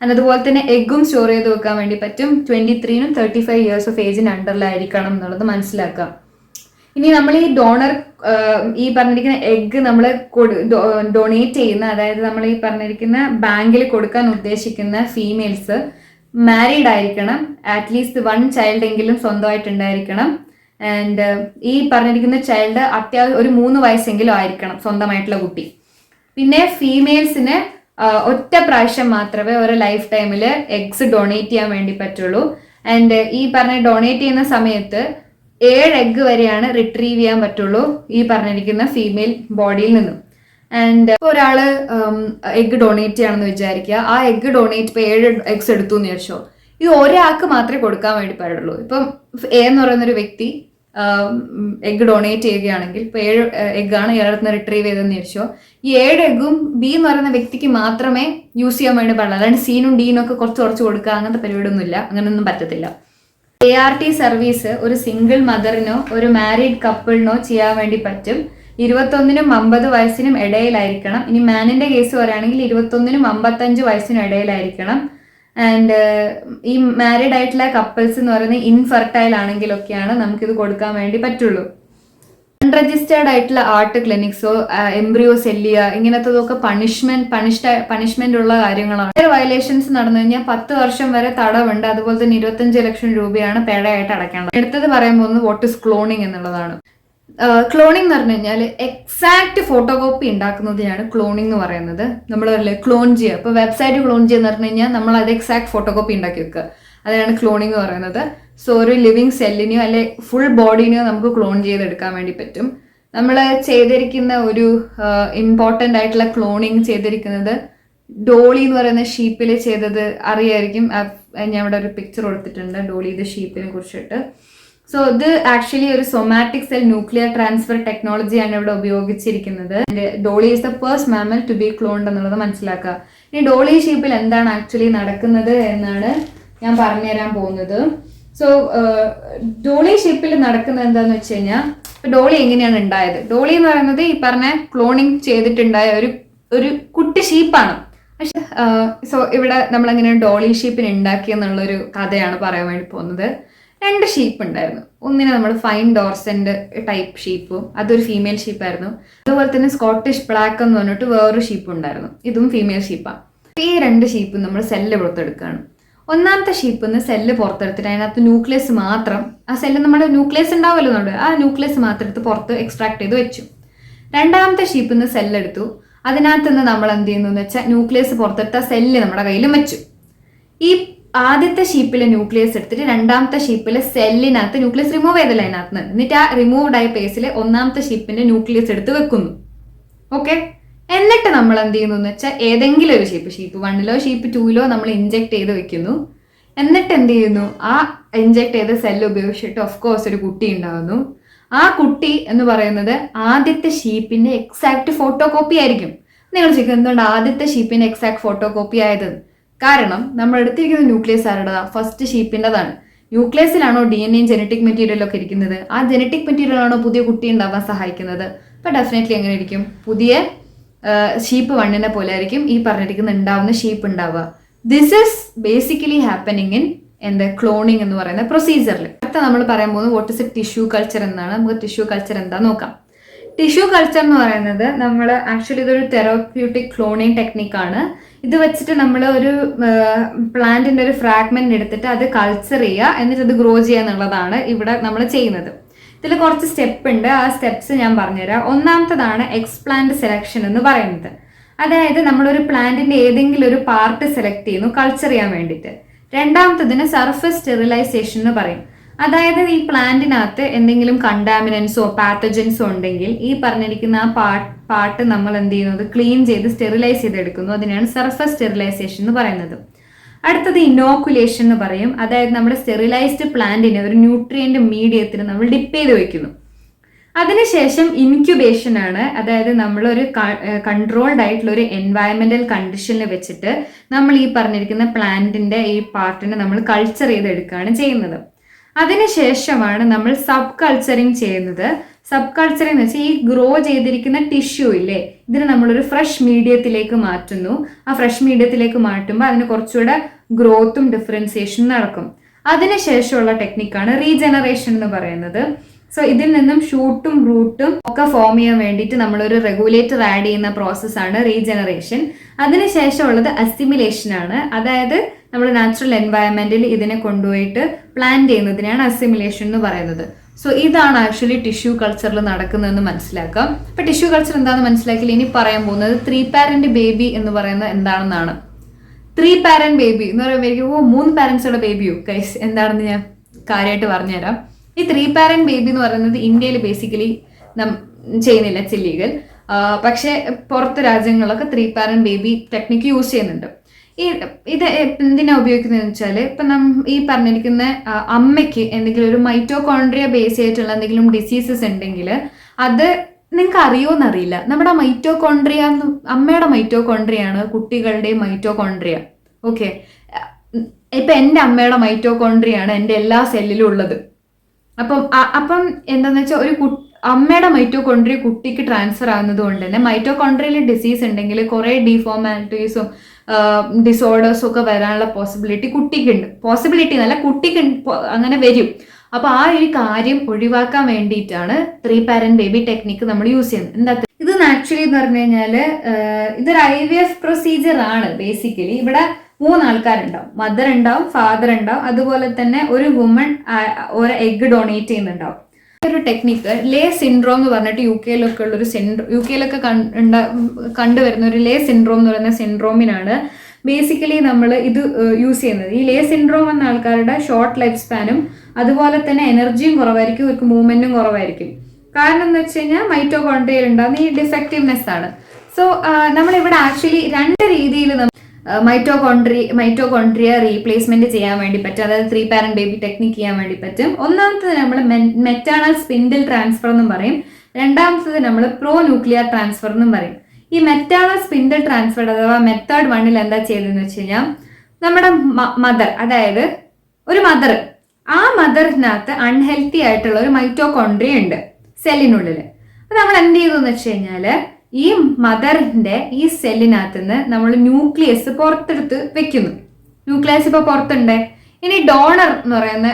അതുപോലെ തന്നെ എഗ്ഗും സ്റ്റോർ ചെയ്ത് വെക്കാൻ വേണ്ടി പറ്റും. 23 to 35 ഇയേഴ്സ് ഓഫ് ഏജിന്റെ അണ്ടറിലായിരിക്കണം എന്നുള്ളത് മനസ്സിലാക്കാം. ഇനി നമ്മൾ ഈ ഡോണർ ഈ പറഞ്ഞിരിക്കുന്ന എഗ്ഗ് നമ്മൾ ഡൊണേറ്റ് ചെയ്യുന്ന, അതായത് നമ്മൾ ഈ പറഞ്ഞിരിക്കുന്ന ബാങ്കിൽ കൊടുക്കാൻ ഉദ്ദേശിക്കുന്ന ഫീമെയിൽസ് മാരീഡ് ആയിരിക്കണം, അറ്റ്ലീസ്റ്റ് 1 ചൈൽഡ് എങ്കിലും സ്വന്തമായിട്ടുണ്ടായിരിക്കണം. ആൻഡ് ഈ പറഞ്ഞിരിക്കുന്ന ചൈൽഡ് ഒരു 3 വയസ്സെങ്കിലും ആയിരിക്കണം സ്വന്തമായിട്ടുള്ള കുട്ടി. പിന്നെ ഫീമെയിൽസിന് ഒറ്റ പ്രാവശ്യം മാത്രമേ ഒരു ലൈഫ് ടൈമിൽ എഗ്സ് ഡൊണേറ്റ് ചെയ്യാൻ വേണ്ടി പറ്റുള്ളൂ. ആൻഡ് ഈ പറഞ്ഞ ഡൊണേറ്റ് ചെയ്യുന്ന സമയത്ത് 7 എഗ്ഗ് വരെയാണ് റിട്രീവ് ചെയ്യാൻ പറ്റുള്ളൂ ഈ പറഞ്ഞിരിക്കുന്ന ഫീമെയിൽ ബോഡിയിൽ നിന്നും. ആൻഡ് ഇപ്പോൾ ഒരാള് എഗ്ഗ് ഡൊണേറ്റ് ചെയ്യണമെന്ന് വിചാരിക്കുക. ആ എഗ്ഗ് ഡൊണേറ്റ് ഇപ്പോൾ 7 എഗ്സ് എടുത്തു എന്ന് വിചാരിച്ചോ, ഇത് ഒരാൾക്ക് മാത്രമേ കൊടുക്കാൻ വേണ്ടി പാടുള്ളൂ. ഇപ്പം A എന്ന് പറയുന്നൊരു വ്യക്തി എഗ്ഗ് ഡൊണേറ്റ് ചെയ്യുകയാണെങ്കിൽ ഇപ്പോൾ 7 എഗ്ഗാണ് ഇയാളുടെ റിട്രീവ് ചെയ്തതെന്ന് വിചാരിച്ചോ, ഈ 7 എഗ്ഗും B എന്ന് പറയുന്ന വ്യക്തിക്ക് മാത്രമേ യൂസ് ചെയ്യാൻ വേണ്ടി പാടുള്ളൂ. അല്ലാണ്ട് സീനും ഡീനും ഒക്കെ കുറച്ച് കൊടുക്കുക അങ്ങനത്തെ പരിപാടിയൊന്നുമില്ല, അങ്ങനെയൊന്നും പറ്റത്തില്ല. ART സർവീസ് ഒരു സിംഗിൾ മദറിനോ ഒരു മാരീഡ് കപ്പിളിനോ ചെയ്യാൻ വേണ്ടി പറ്റും. 21നും 50 വയസ്സിനും ഇടയിലായിരിക്കണം. ഇനി മാനിന്റെ കേസ് പറയുകയാണെങ്കിൽ 21നും 55 വയസ്സിനും ഇടയിലായിരിക്കണം. ആൻഡ് ഈ മാരീഡ് ആയിട്ടുള്ള കപ്പിൾസ് എന്ന് പറയുന്നത് ഇൻഫെർട്ടൈൽ ആണെങ്കിലൊക്കെയാണ് നമുക്കിത് കൊടുക്കാൻ വേണ്ടി പറ്റുള്ളൂ. അൺരജിസ്റ്റേർഡ് ആയിട്ടുള്ള ആർട്ട് ക്ലിനിക്സോ എംബ്രിയോ സെല്ലിയ ഇങ്ങനത്തതൊക്കെ പണിഷ്മെന്റ് ഉള്ള കാര്യങ്ങളാണ്. വയലേഷൻസ് നടന്നു കഴിഞ്ഞാൽ 10 വർഷം വരെ തടവുണ്ട്. അതുപോലെ തന്നെ 25 ലക്ഷം രൂപയാണ് പിഴയായിട്ട് അടയ്ക്കേണ്ടത്. അടുത്തത് പറയാൻ പോകുന്നത് വാട്ട് ഇസ് ക്ലോണിങ് എന്നുള്ളതാണ്. ക്ലോണിംഗ് എന്ന് പറഞ്ഞു കഴിഞ്ഞാൽ എക്സാക്ട് ഫോട്ടോകോപ്പി ഉണ്ടാക്കുന്നതിനാണ് ക്ലോണിംഗ് എന്ന് പറയുന്നത്. നമ്മൾ ക്ലോൺ ചെയ്യുക, ഇപ്പോൾ വെബ്സൈറ്റ് ക്ലോൺ ചെയ്യുന്ന പറഞ്ഞു കഴിഞ്ഞാൽ നമ്മൾ അത് എക്സാക്ട് ഫോട്ടോകോപ്പി ഉണ്ടാക്കി വെക്കുക, അതാണ് ക്ലോണിംഗ് എന്ന് പറയുന്നത്. സോ ഒരു ലിവിങ് സെല്ലിനെയോ അല്ലെ ഫുൾ ബോഡിനെയോ നമുക്ക് ക്ലോൺ ചെയ്തെടുക്കാൻ വേണ്ടി പറ്റും. നമ്മൾ ചെയ്തിരിക്കുന്ന ഒരു ഇമ്പോർട്ടൻ്റ് ആയിട്ടുള്ള ക്ലോണിങ് ചെയ്തിരിക്കുന്നത് ഡോളി എന്ന് പറയുന്ന ഷീപ്പിൽ ചെയ്തത് അറിയായിരിക്കും. ഞാൻ ഇവിടെ ഒരു പിക്ചർ കൊടുത്തിട്ടുണ്ട് ഡോളി ദ ഷീപ്പിനെ കുറിച്ചിട്ട്. സോ ഇത് ആക്ച്വലി ഒരു സൊമാറ്റിക് സെൽ ന്യൂക്ലിയർ ട്രാൻസ്ഫർ ടെക്നോളജിയാണ് ഇവിടെ ഉപയോഗിച്ചിരിക്കുന്നത്. Dolly is the first mammal to be cloned എന്നുള്ളത് മനസ്സിലാക്കുക. ഇനി ഡോളി ഷീപ്പിൽ എന്താണ് ആക്ച്വലി നടക്കുന്നത് എന്നാണ് ഞാൻ പറഞ്ഞുതരാൻ പോകുന്നത്. സോ ഡോളി ഷീപ്പിൽ നടക്കുന്നത് എന്താന്ന് വെച്ച് കഴിഞ്ഞാൽ, ഡോളി എങ്ങനെയാണ് ഉണ്ടായത്? ഡോളി എന്ന് പറയുന്നത് ഈ പറഞ്ഞ ക്ലോണിങ് ചെയ്തിട്ടുണ്ടായ ഒരു കുട്ടി ഷീപ്പാണ്. പക്ഷെ സോ ഇവിടെ നമ്മൾ എങ്ങനെയാണ് ഡോളി ഷീപ്പിനെ ഉണ്ടാക്കിയെന്നുള്ളൊരു കഥയാണ് പറയാൻ വേണ്ടി പോകുന്നത്. 2 ഷീപ്പ് ഉണ്ടായിരുന്നു. ഒന്നിനെ നമ്മൾ ഫൈൻ ഡോർസെന്റ് ടൈപ്പ് ഷീപ്പും, അതൊരു ഫീമെയിൽ ഷീപ്പായിരുന്നു. അതുപോലെ തന്നെ സ്കോട്ടിഷ് ബ്ലാക്ക് എന്ന് പറഞ്ഞിട്ട് വേറൊരു ഷീപ്പ് ഉണ്ടായിരുന്നു, ഇതും ഫീമെയിൽ ഷീപ്പാണ്. ഈ 2 ഷീപ്പും നമ്മൾ സെല്ല് പുറത്തെടുക്കുകയാണ്. ഒന്നാമത്തെ ഷീപ്പിൽ നിന്ന് സെല്ല് പുറത്തെടുത്തിട്ട് അതിനകത്ത് ന്യൂക്ലിയസ് മാത്രം, ആ സെല്ല് നമ്മുടെ ന്യൂക്ലിയസ് ഉണ്ടാവുമല്ലോ നമ്മുടെ, ആ ന്യൂക്ലിയസ് മാത്രം എടുത്ത് പുറത്ത് എക്സ്ട്രാക്ട് ചെയ്ത് വെച്ചു. രണ്ടാമത്തെ ഷീപ്പിൽ നിന്ന് സെല്ലെടുത്തു, അതിനകത്ത് നിന്ന് നമ്മൾ എന്ത് ചെയ്യുന്നു എന്ന് വെച്ചാൽ ന്യൂക്ലിയസ് പുറത്തെടുത്ത സെല്ല് നമ്മുടെ കയ്യിലും വെച്ചു. ഈ ആദ്യത്തെ ഷീപ്പിലെ ന്യൂക്ലിയസ് എടുത്തിട്ട് രണ്ടാമത്തെ ഷീപ്പിലെ സെല്ലിനകത്ത് ന്യൂക്ലിയസ് റിമൂവ് ചെയ്തല്ല അതിനകത്ത് നിന്ന്, എന്നിട്ട് ആ റിമൂവ്ഡ് ആയ പേസിൽ ഒന്നാമത്തെ ഷീപ്പിന്റെ ന്യൂക്ലിയസ് എടുത്ത് വെക്കുന്നു. ഓക്കെ, എന്നിട്ട് നമ്മൾ എന്ത് ചെയ്യുന്നു എന്ന് വെച്ചാൽ ഏതെങ്കിലും ഒരു ഷീപ്പ് 1ലോ ഷീപ്പ് 2ലോ നമ്മൾ ഇൻജെക്ട് ചെയ്ത് വെക്കുന്നു. എന്നിട്ട് എന്ത് ചെയ്യുന്നു, ആ ഇൻജെക്ട് ചെയ്ത സെല്ല് ഉപയോഗിച്ചിട്ട് ഓഫ് കോഴ്സ് ഒരു കുട്ടി ഉണ്ടാകുന്നു. ആ കുട്ടി എന്ന് പറയുന്നത് ആദ്യത്തെ ഷീപ്പിന്റെ എക്സാക്ട് ഫോട്ടോ കോപ്പി ആയിരിക്കും. നിങ്ങൾ ചോദിക്കും എന്തുകൊണ്ട് ആദ്യത്തെ ഷീപ്പിന്റെ എക്സാക്ട് ഫോട്ടോ കോപ്പി ആയത്? കാരണം നമ്മൾ എടുത്തിരിക്കുന്ന ന്യൂക്ലിയസ് ആരുടേതാ? ഫസ്റ്റ് ഷീപ്പിൻ്റെതാണ്. ന്യൂക്ലിയസിലാണോ DNA ജനറ്റിക് മെറ്റീരിയൽ ഒക്കെ ഇരിക്കുന്നത്? ആ ജനറ്റിക് മെറ്റീരിയൽ ആണോ പുതിയ കുട്ടി ഉണ്ടാവാൻ സഹായിക്കുന്നത്? അപ്പൊ ഡെഫിനറ്റ്ലി എങ്ങനെ ഇരിക്കും? പുതിയ ഷീപ്പ് വണ്ണിനെ പോലെ ആയിരിക്കും ഈ പറഞ്ഞിരിക്കുന്ന ഉണ്ടാവുന്ന ഷീപ്പ് ഉണ്ടാവുക. This is basically happening in cloning എന്ന് പറയുന്ന പ്രൊസീജിയറിൽ. അടുത്ത നമ്മൾ പറയാൻ പോകുന്നത് what is A tissue culture എന്നാണ്. നമുക്ക് ടിഷ്യൂ കൾച്ചർ എന്താ നോക്കാം. ടിഷ്യൂ കൾച്ചർ എന്ന് പറയുന്നത് നമ്മൾ ആക്ച്വലി ഇതൊരു തെറാപ്യൂട്ടിക് ക്ലോണിങ് ടെക്നിക്കാണ്. ഇത് വെച്ചിട്ട് നമ്മൾ ഒരു പ്ലാന്റിന്റെ ഒരു ഫ്രാഗ്മെന്റ് എടുത്തിട്ട് അത് കൾച്ചർ ചെയ്യുക, എന്നിട്ട് അത് ഗ്രോ ചെയ്യുക എന്നുള്ളതാണ് ഇവിടെ നമ്മൾ ചെയ്യുന്നത്. ഇതിൽ കുറച്ച് സ്റ്റെപ്പ് ഉണ്ട്. ആ സ്റ്റെപ്സ് ഞാൻ പറഞ്ഞുതരാം. ഒന്നാമത്തതാണ് എക്സ്പ്ലാന്റ് സെലക്ഷൻ എന്ന് പറയുന്നത്. അതായത് നമ്മളൊരു പ്ലാന്റിന്റെ ഏതെങ്കിലും ഒരു പാർട്ട് സെലക്ട് ചെയ്യുന്നു കൾച്ചർ ചെയ്യാൻ വേണ്ടിയിട്ട്. രണ്ടാമത്തതിന് സർഫസ് സ്റ്റെറിലൈസേഷൻ എന്ന് പറയും. അതായത് ഈ പ്ലാന്റിനകത്ത് എന്തെങ്കിലും കണ്ടാമിനൻസോ പാത്തജൻസോ ഉണ്ടെങ്കിൽ ഈ പറഞ്ഞിരിക്കുന്ന ആ പാർട്ട് നമ്മൾ എന്ത് ചെയ്യുന്നത് ക്ലീൻ ചെയ്ത് സ്റ്റെറിലൈസ് ചെയ്തെടുക്കുന്നു. അതിനാണ് സർഫസ് സ്റ്റെറിലൈസേഷൻ എന്ന് പറയുന്നത്. അടുത്തത് ഇനോക്കുലേഷൻ എന്ന് പറയും. അതായത് നമ്മുടെ സ്റ്റെറിലൈസ്ഡ് പ്ലാന്റിനെ ഒരു ന്യൂട്രിയന്റ് മീഡിയത്തിൽ നമ്മൾ ഡിപ്പ് ചെയ്ത് വെക്കുന്നു. അതിനുശേഷം ഇൻക്യുബേഷൻ ആണ്. അതായത് നമ്മളൊരു കൺട്രോൾഡ് ആയിട്ടുള്ള ഒരു എൻവയറമെന്റൽ കണ്ടീഷനിൽ വെച്ചിട്ട് നമ്മൾ ഈ പറഞ്ഞിരിക്കുന്ന പ്ലാന്റിന്റെ ഈ പാർട്ടിനെ നമ്മൾ കൾച്ചർ ചെയ്തെടുക്കുകയാണ് ചെയ്യുന്നത്. അതിനുശേഷമാണ് നമ്മൾ സബ് കൾച്ചറിങ് ചെയ്യുന്നത്. സബ് കൾച്ചറിങ് എന്ന് വെച്ചാൽ ഈ ഗ്രോ ചെയ്തിരിക്കുന്ന ടിഷ്യൂ ഇല്ലേ, ഇതിനെ നമ്മളൊരു ഫ്രഷ് മീഡിയത്തിലേക്ക് മാറ്റുന്നു. ആ ഫ്രഷ് മീഡിയത്തിലേക്ക് മാറ്റുമ്പോൾ അതിന് കുറച്ചുകൂടെ ഗ്രോത്തും ഡിഫറൻസിയേഷനും നടക്കും. അതിനുശേഷമുള്ള ടെക്നിക്കാണ് റീജനറേഷൻ എന്ന് പറയുന്നത്. സോ ഇതിൽ നിന്നും ഷൂട്ടും റൂട്ടും ഒക്കെ ഫോം ചെയ്യാൻ വേണ്ടിയിട്ട് നമ്മളൊരു റെഗുലേറ്റർ ആഡ് ചെയ്യുന്ന പ്രോസസ്സാണ് റീജനറേഷൻ. അതിനുശേഷമുള്ളത് അസിമിലേഷൻ ആണ്. അതായത് നമ്മൾ നാച്ചുറൽ എൻവയറമെന്റിൽ ഇതിനെ കൊണ്ടുപോയിട്ട് പ്ലാന്റ് ചെയ്യുന്നതിനാണ് അസിമിലേഷൻ എന്ന് പറയുന്നത്. സോ ഇതാണ് ആക്ച്വലി ടിഷ്യൂ കൾച്ചറിൽ നടക്കുന്നതെന്ന് മനസ്സിലാക്കാം. അപ്പൊ ടിഷ്യൂ കൾച്ചർ എന്താണെന്ന് മനസ്സിലാക്കിയാൽ ഇനി പറയാൻ പോകുന്നത് 3 parent ബേബി എന്ന് പറയുന്നത് എന്താണെന്നാണ്. 3 parent ബേബി എന്ന് പറയുമ്പോൾ 3 പാരന്റ്സുള്ള ബേബിയോ ഗൈസ് എന്താണെന്ന് ഞാൻ കാര്യമായിട്ട് പറഞ്ഞുതരാം. ഈ 3 parent ബേബി എന്ന് പറയുന്നത് ഇന്ത്യയിൽ ബേസിക്കലി ചെയ്യുന്നില്ല, ഇല്ലീഗൽ. പക്ഷെ പുറത്ത് രാജ്യങ്ങളിലൊക്കെ 3 parent ബേബി ടെക്നിക്ക് യൂസ് ചെയ്യുന്നുണ്ട്. ഇത് എന്തിനാ ഉപയോഗിക്കുന്നതെന്ന് വെച്ചാൽ ഇപ്പം ഈ പറഞ്ഞിരിക്കുന്ന അമ്മയ്ക്ക് എന്തെങ്കിലും ഒരു മൈറ്റോകോൺട്രിയ ബേസ് ആയിട്ടുള്ള എന്തെങ്കിലും ഡിസീസസ് ഉണ്ടെങ്കിൽ അത് നിങ്ങൾക്ക് അറിയുമോയെന്നറിയില്ല. നമ്മുടെ മൈറ്റോകോൺട്രിയ അമ്മയുടെ മൈറ്റോകോൺട്രിയാണ് കുട്ടികളുടെ മൈറ്റോകോൺട്രിയ. ഓക്കെ, ഇപ്പം എൻ്റെ അമ്മയുടെ മൈറ്റോകോൺട്രിയാണ് എൻ്റെ എല്ലാ സെല്ലിലും ഉള്ളത്. അപ്പം എന്താണെന്ന് വെച്ചാൽ അമ്മയുടെ മൈറ്റോകോൺട്രിയ കുട്ടിക്ക് ട്രാൻസ്ഫർ ആകുന്നത് കൊണ്ട് തന്നെ മൈറ്റോകോൺട്രിയയിൽ ഡിസീസ് ഉണ്ടെങ്കിൽ കുറേ ഡിഫോർമാലിറ്റീസും ഡിസോർഡേഴ്സും ഒക്കെ വരാനുള്ള പോസിബിലിറ്റി കുട്ടിക്കുണ്ട്. പോസിബിലിറ്റി എന്നല്ല, കുട്ടിക്ക് അങ്ങനെ വരും. അപ്പൊ ആ ഒരു കാര്യം ഒഴിവാക്കാൻ വേണ്ടിയിട്ടാണ് 3 parent ബേബി ടെക്നിക്ക് നമ്മൾ യൂസ് ചെയ്യുന്നത്. എന്താ ഇത് ആക്ച്വലി എന്ന് പറഞ്ഞു കഴിഞ്ഞാല് ഇതൊരു IVF പ്രൊസീജിയർ ആണ്. ബേസിക്കലി ഇവിടെ 3 ആൾക്കാരുണ്ടാവും. മദർ ഉണ്ടാവും, ഫാദർ ഉണ്ടാവും, അതുപോലെ തന്നെ ഒരു വുമൺ ഒരു എഗ് ഡൊണേറ്റ് ചെയ്യുന്നുണ്ടാവും. ഒരു ടെക്നിക്ക് ലേ സിൻഡ്രോം എന്ന് പറഞ്ഞിട്ട് UK-ലൊക്കെ ഉള്ളൊരു UK-ലൊക്കെ കണ്ടുവരുന്ന ഒരു ലേ സിൻഡ്രോം എന്ന് പറയുന്ന സിൻഡ്രോമിനാണ് ബേസിക്കലി നമ്മൾ ഇത് യൂസ് ചെയ്യുന്നത്. ഈ ലേ സിൻഡ്രോം എന്ന ആൾക്കാരുടെ ഷോർട്ട് ലൈഫ് സ്പാനും അതുപോലെ തന്നെ എനർജിയും കുറവായിരിക്കും, അവർക്ക് മൂവ്മെന്റും കുറവായിരിക്കും. കാരണം എന്ന് വെച്ച് കഴിഞ്ഞാൽ മൈറ്റോകോൺട്രിയയിൽ ഉണ്ടാകുന്ന ഈ ഡിഫക്റ്റീവ്നെസ് ആണ്. സോ നമ്മളിവിടെ ആക്ച്വലി 2 രീതിയിൽ മൈറ്റോകോൺട്രിയ റീപ്ലേസ്മെന്റ് ചെയ്യാൻ വേണ്ടി പറ്റും. അതായത് 3 parent ബേബി ടെക്നിക്ക് ചെയ്യാൻ വേണ്ടി പറ്റും. ഒന്നാമത്തത് നമ്മൾ മെറ്റാണൽ സ്പിൻഡിൽ ട്രാൻസ്ഫർ എന്നും പറയും. രണ്ടാമത്തത് നമ്മൾ പ്രോ ന്യൂക്ലിയർ ട്രാൻസ്ഫർ എന്നും പറയും. ഈ മെറ്റാണൽ സ്പിൻഡിൽ ട്രാൻസ്ഫർ അഥവാ മെത്തേഡ് 1 എന്താ ചെയ്തതെന്ന് വെച്ച് കഴിഞ്ഞാൽ നമ്മുടെ മദർ, അതായത് ഒരു മദർ, ആ മദറിനകത്ത് അൺഹെൽത്തി ആയിട്ടുള്ള ഒരു മൈറ്റോകോൺട്രിയ ഉണ്ട് സെല്ലിനുള്ളിൽ. അപ്പൊ നമ്മൾ എന്ത് ചെയ്തെന്ന് വെച്ച് കഴിഞ്ഞാല് ഈ മദറിന്റെ ഈ സെല്ലിനകത്ത് നിന്ന് നമ്മൾ ന്യൂക്ലിയസ് പുറത്തെടുത്ത് വെക്കുന്നു. ന്യൂക്ലിയസ് ഇപ്പൊ പുറത്തുണ്ട്. ഇനി ഡോണർ എന്ന് പറയുന്ന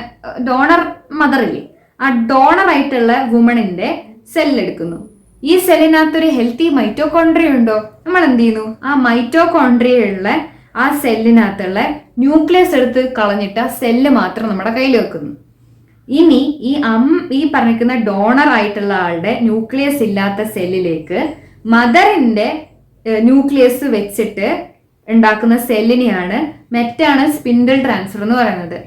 ഡോണർ മദർ ഇല്ലേ, ആ ഡോണർ ആയിട്ടുള്ള വുമണിന്റെ സെല്ലെടുക്കുന്നു. ഈ സെല്ലിനകത്തൊരു ഹെൽത്തി മൈറ്റോകോൺട്രിയ ഉണ്ടോ? നമ്മൾ എന്ത് ചെയ്യുന്നു, ആ മൈറ്റോകോൺട്രിയയുള്ള ആ സെല്ലിനകത്തുള്ള ന്യൂക്ലിയസ് എടുത്ത് കളഞ്ഞിട്ട് ആ സെല്ല് മാത്രം നമ്മുടെ കയ്യിൽ വെക്കുന്നു. ഇനി ഈ പറഞ്ഞിരിക്കുന്ന ഡോണർ ആയിട്ടുള്ള ആളുടെ ന്യൂക്ലിയസ് ഇല്ലാത്ത സെല്ലിലേക്ക് മദറിന്റെ ന്യൂക്ലിയസ് വെച്ചിട്ട് ഉണ്ടാക്കുന്ന സെല്ലിനെയാണ് മെറ്റാണൽ സ്പിൻഡിൽ ട്രാൻസ്ഫർ എന്ന് പറയുന്നത്.